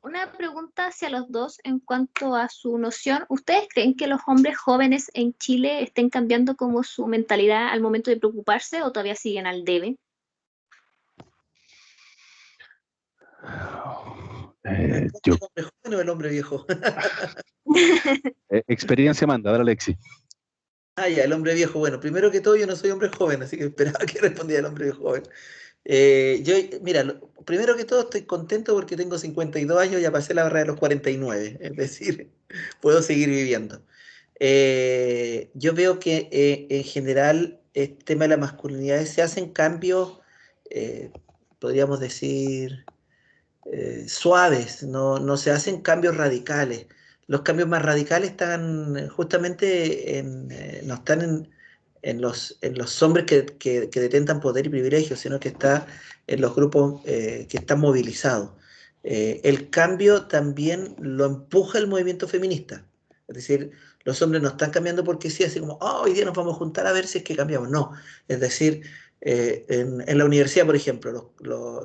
Una pregunta hacia los dos en cuanto a su noción. ¿Ustedes creen que los hombres jóvenes en Chile estén cambiando como su mentalidad al momento de preocuparse o todavía siguen al debe? ¿El hombre joven o el hombre viejo? Experiencia manda, dale, Alexis. Ah, ya, el hombre viejo. Bueno, primero que todo, yo no soy hombre joven, así que esperaba que respondiera el hombre joven. Mira, primero que todo estoy contento porque tengo 52 años, ya pasé la barrera de los 49, es decir, puedo seguir viviendo. Yo veo que en general el tema de la masculinidad se hacen cambios, podríamos decir, suaves, no se hacen cambios radicales. Los cambios más radicales están justamente no están en los hombres que detentan poder y privilegios, sino que está en los grupos que están movilizados. El cambio también lo empuja el movimiento feminista. Es decir, los hombres no están cambiando porque sí, así como, oh, hoy día nos vamos a juntar a ver si es que cambiamos. No, es decir, en la universidad, por ejemplo,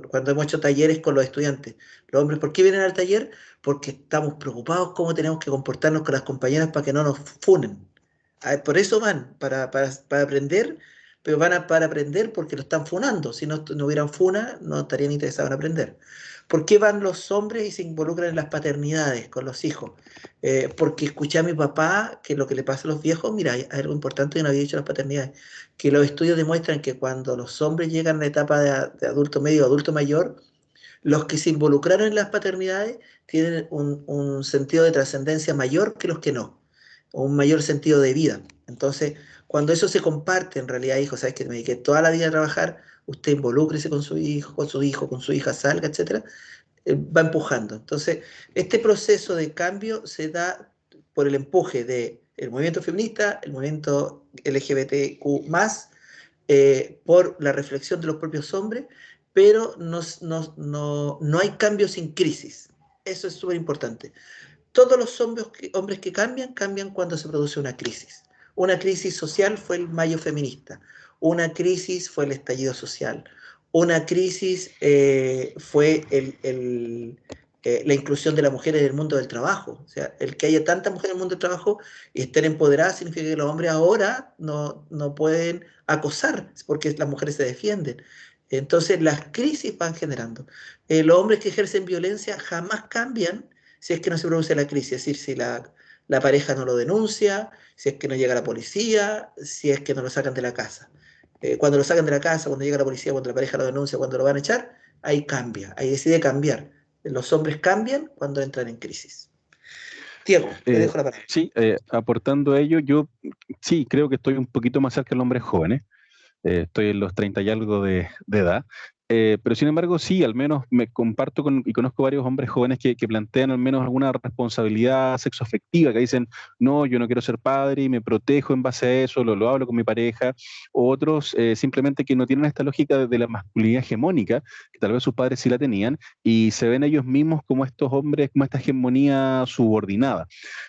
cuando hemos hecho talleres con los estudiantes, los hombres, ¿por qué vienen al taller? Porque estamos preocupados cómo tenemos que comportarnos con las compañeras para que no nos funen. Por eso van, para aprender, pero para aprender porque lo están funando. Si no hubieran funa, no estarían interesados en aprender. ¿Por qué van los hombres y se involucran en las paternidades con los hijos? Porque escuché a mi papá que lo que le pasa a los viejos, mira, hay algo importante que no había dicho las paternidades, que los estudios demuestran que cuando los hombres llegan a la etapa de adulto medio o adulto mayor, los que se involucraron en las paternidades tienen un sentido de trascendencia mayor que los que no, o un mayor sentido de vida. Entonces, cuando eso se comparte, en realidad, hijo, sabes que me dediqué toda la vida a trabajar, usted involúcrese con su hijo, con su hija, salga, etcétera, va empujando. Entonces, este proceso de cambio se da por el empuje del movimiento feminista, el movimiento LGBTQ+, por la reflexión de los propios hombres, pero no hay cambio sin crisis. Eso es súper importante. Todos los hombres que cambian cuando se produce una crisis. Una crisis social fue el Mayo Feminista, una crisis fue el estallido social, una crisis fue la inclusión de las mujeres en el mundo del trabajo. O sea, el que haya tantas mujeres en el mundo del trabajo y estén empoderadas significa que los hombres ahora no pueden acosar porque las mujeres se defienden. Entonces las crisis van generando. Los hombres que ejercen violencia jamás cambian si es que no se produce la crisis, es decir, si la pareja no lo denuncia, si es que no llega la policía, si es que no lo sacan de la casa. Cuando lo sacan de la casa, cuando llega la policía, cuando la pareja lo denuncia, cuando lo van a echar, ahí cambia, ahí decide cambiar. Los hombres cambian cuando entran en crisis. Diego, te dejo la palabra. Sí, aportando a ello, yo sí creo que estoy un poquito más cerca de los hombres jóvenes. Estoy en los 30 y algo de edad. Pero sin embargo, sí, al menos me comparto y conozco varios hombres jóvenes que plantean al menos alguna responsabilidad sexoafectiva, que dicen, no, yo no quiero ser padre y me protejo en base a eso, lo hablo con mi pareja, o otros simplemente que no tienen esta lógica de la masculinidad hegemónica, que tal vez sus padres sí la tenían, y se ven ellos mismos como estos hombres, como esta hegemonía subordinada.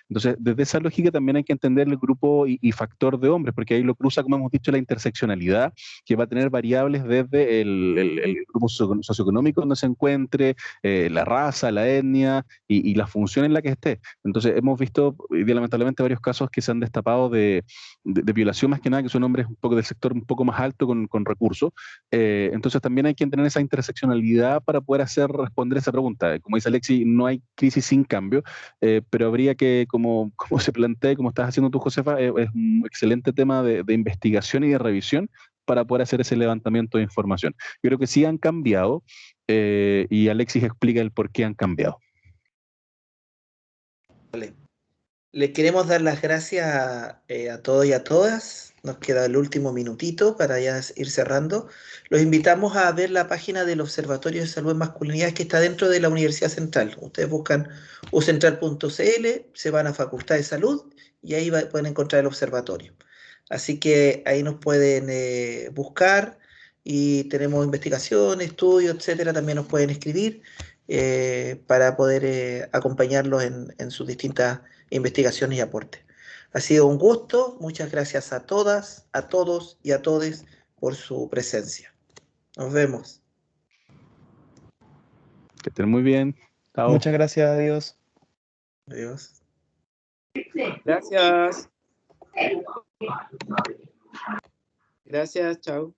Entonces, desde esa lógica también hay que entender el grupo y factor de hombres, porque ahí lo cruza, como hemos dicho, la interseccionalidad, que va a tener variables desde el grupo socioeconómico donde se encuentre, la raza, la etnia y la función en la que esté. Entonces hemos visto lamentablemente varios casos que se han destapado de violación, más que nada, que son hombres un poco del sector un poco más alto con recursos. Entonces también hay que tener esa interseccionalidad para poder responder esa pregunta. Como dice Alexis, no hay crisis sin cambio, pero habría que, como se plantea, como estás haciendo tú, Josefa, es un excelente tema de investigación y de revisión para poder hacer ese levantamiento de información. Yo creo que sí han cambiado y Alexis explica el por qué han cambiado. Vale. Les queremos dar las gracias a todos y a todas. Nos queda el último minutito para ya ir cerrando. Los invitamos a ver la página del Observatorio de Salud en Masculinidades que está dentro de la Universidad Central. Ustedes buscan ucentral.cl, se van a Facultad de Salud y ahí pueden encontrar el observatorio. Así que ahí nos pueden buscar y tenemos investigación, estudios, etcétera. También nos pueden escribir para poder acompañarlos en sus distintas investigaciones y aportes. Ha sido un gusto, muchas gracias a todas, a todos y a todes por su presencia. Nos vemos. Que estén muy bien. Chao. Muchas gracias, adiós. Adiós. Gracias. Gracias, chao.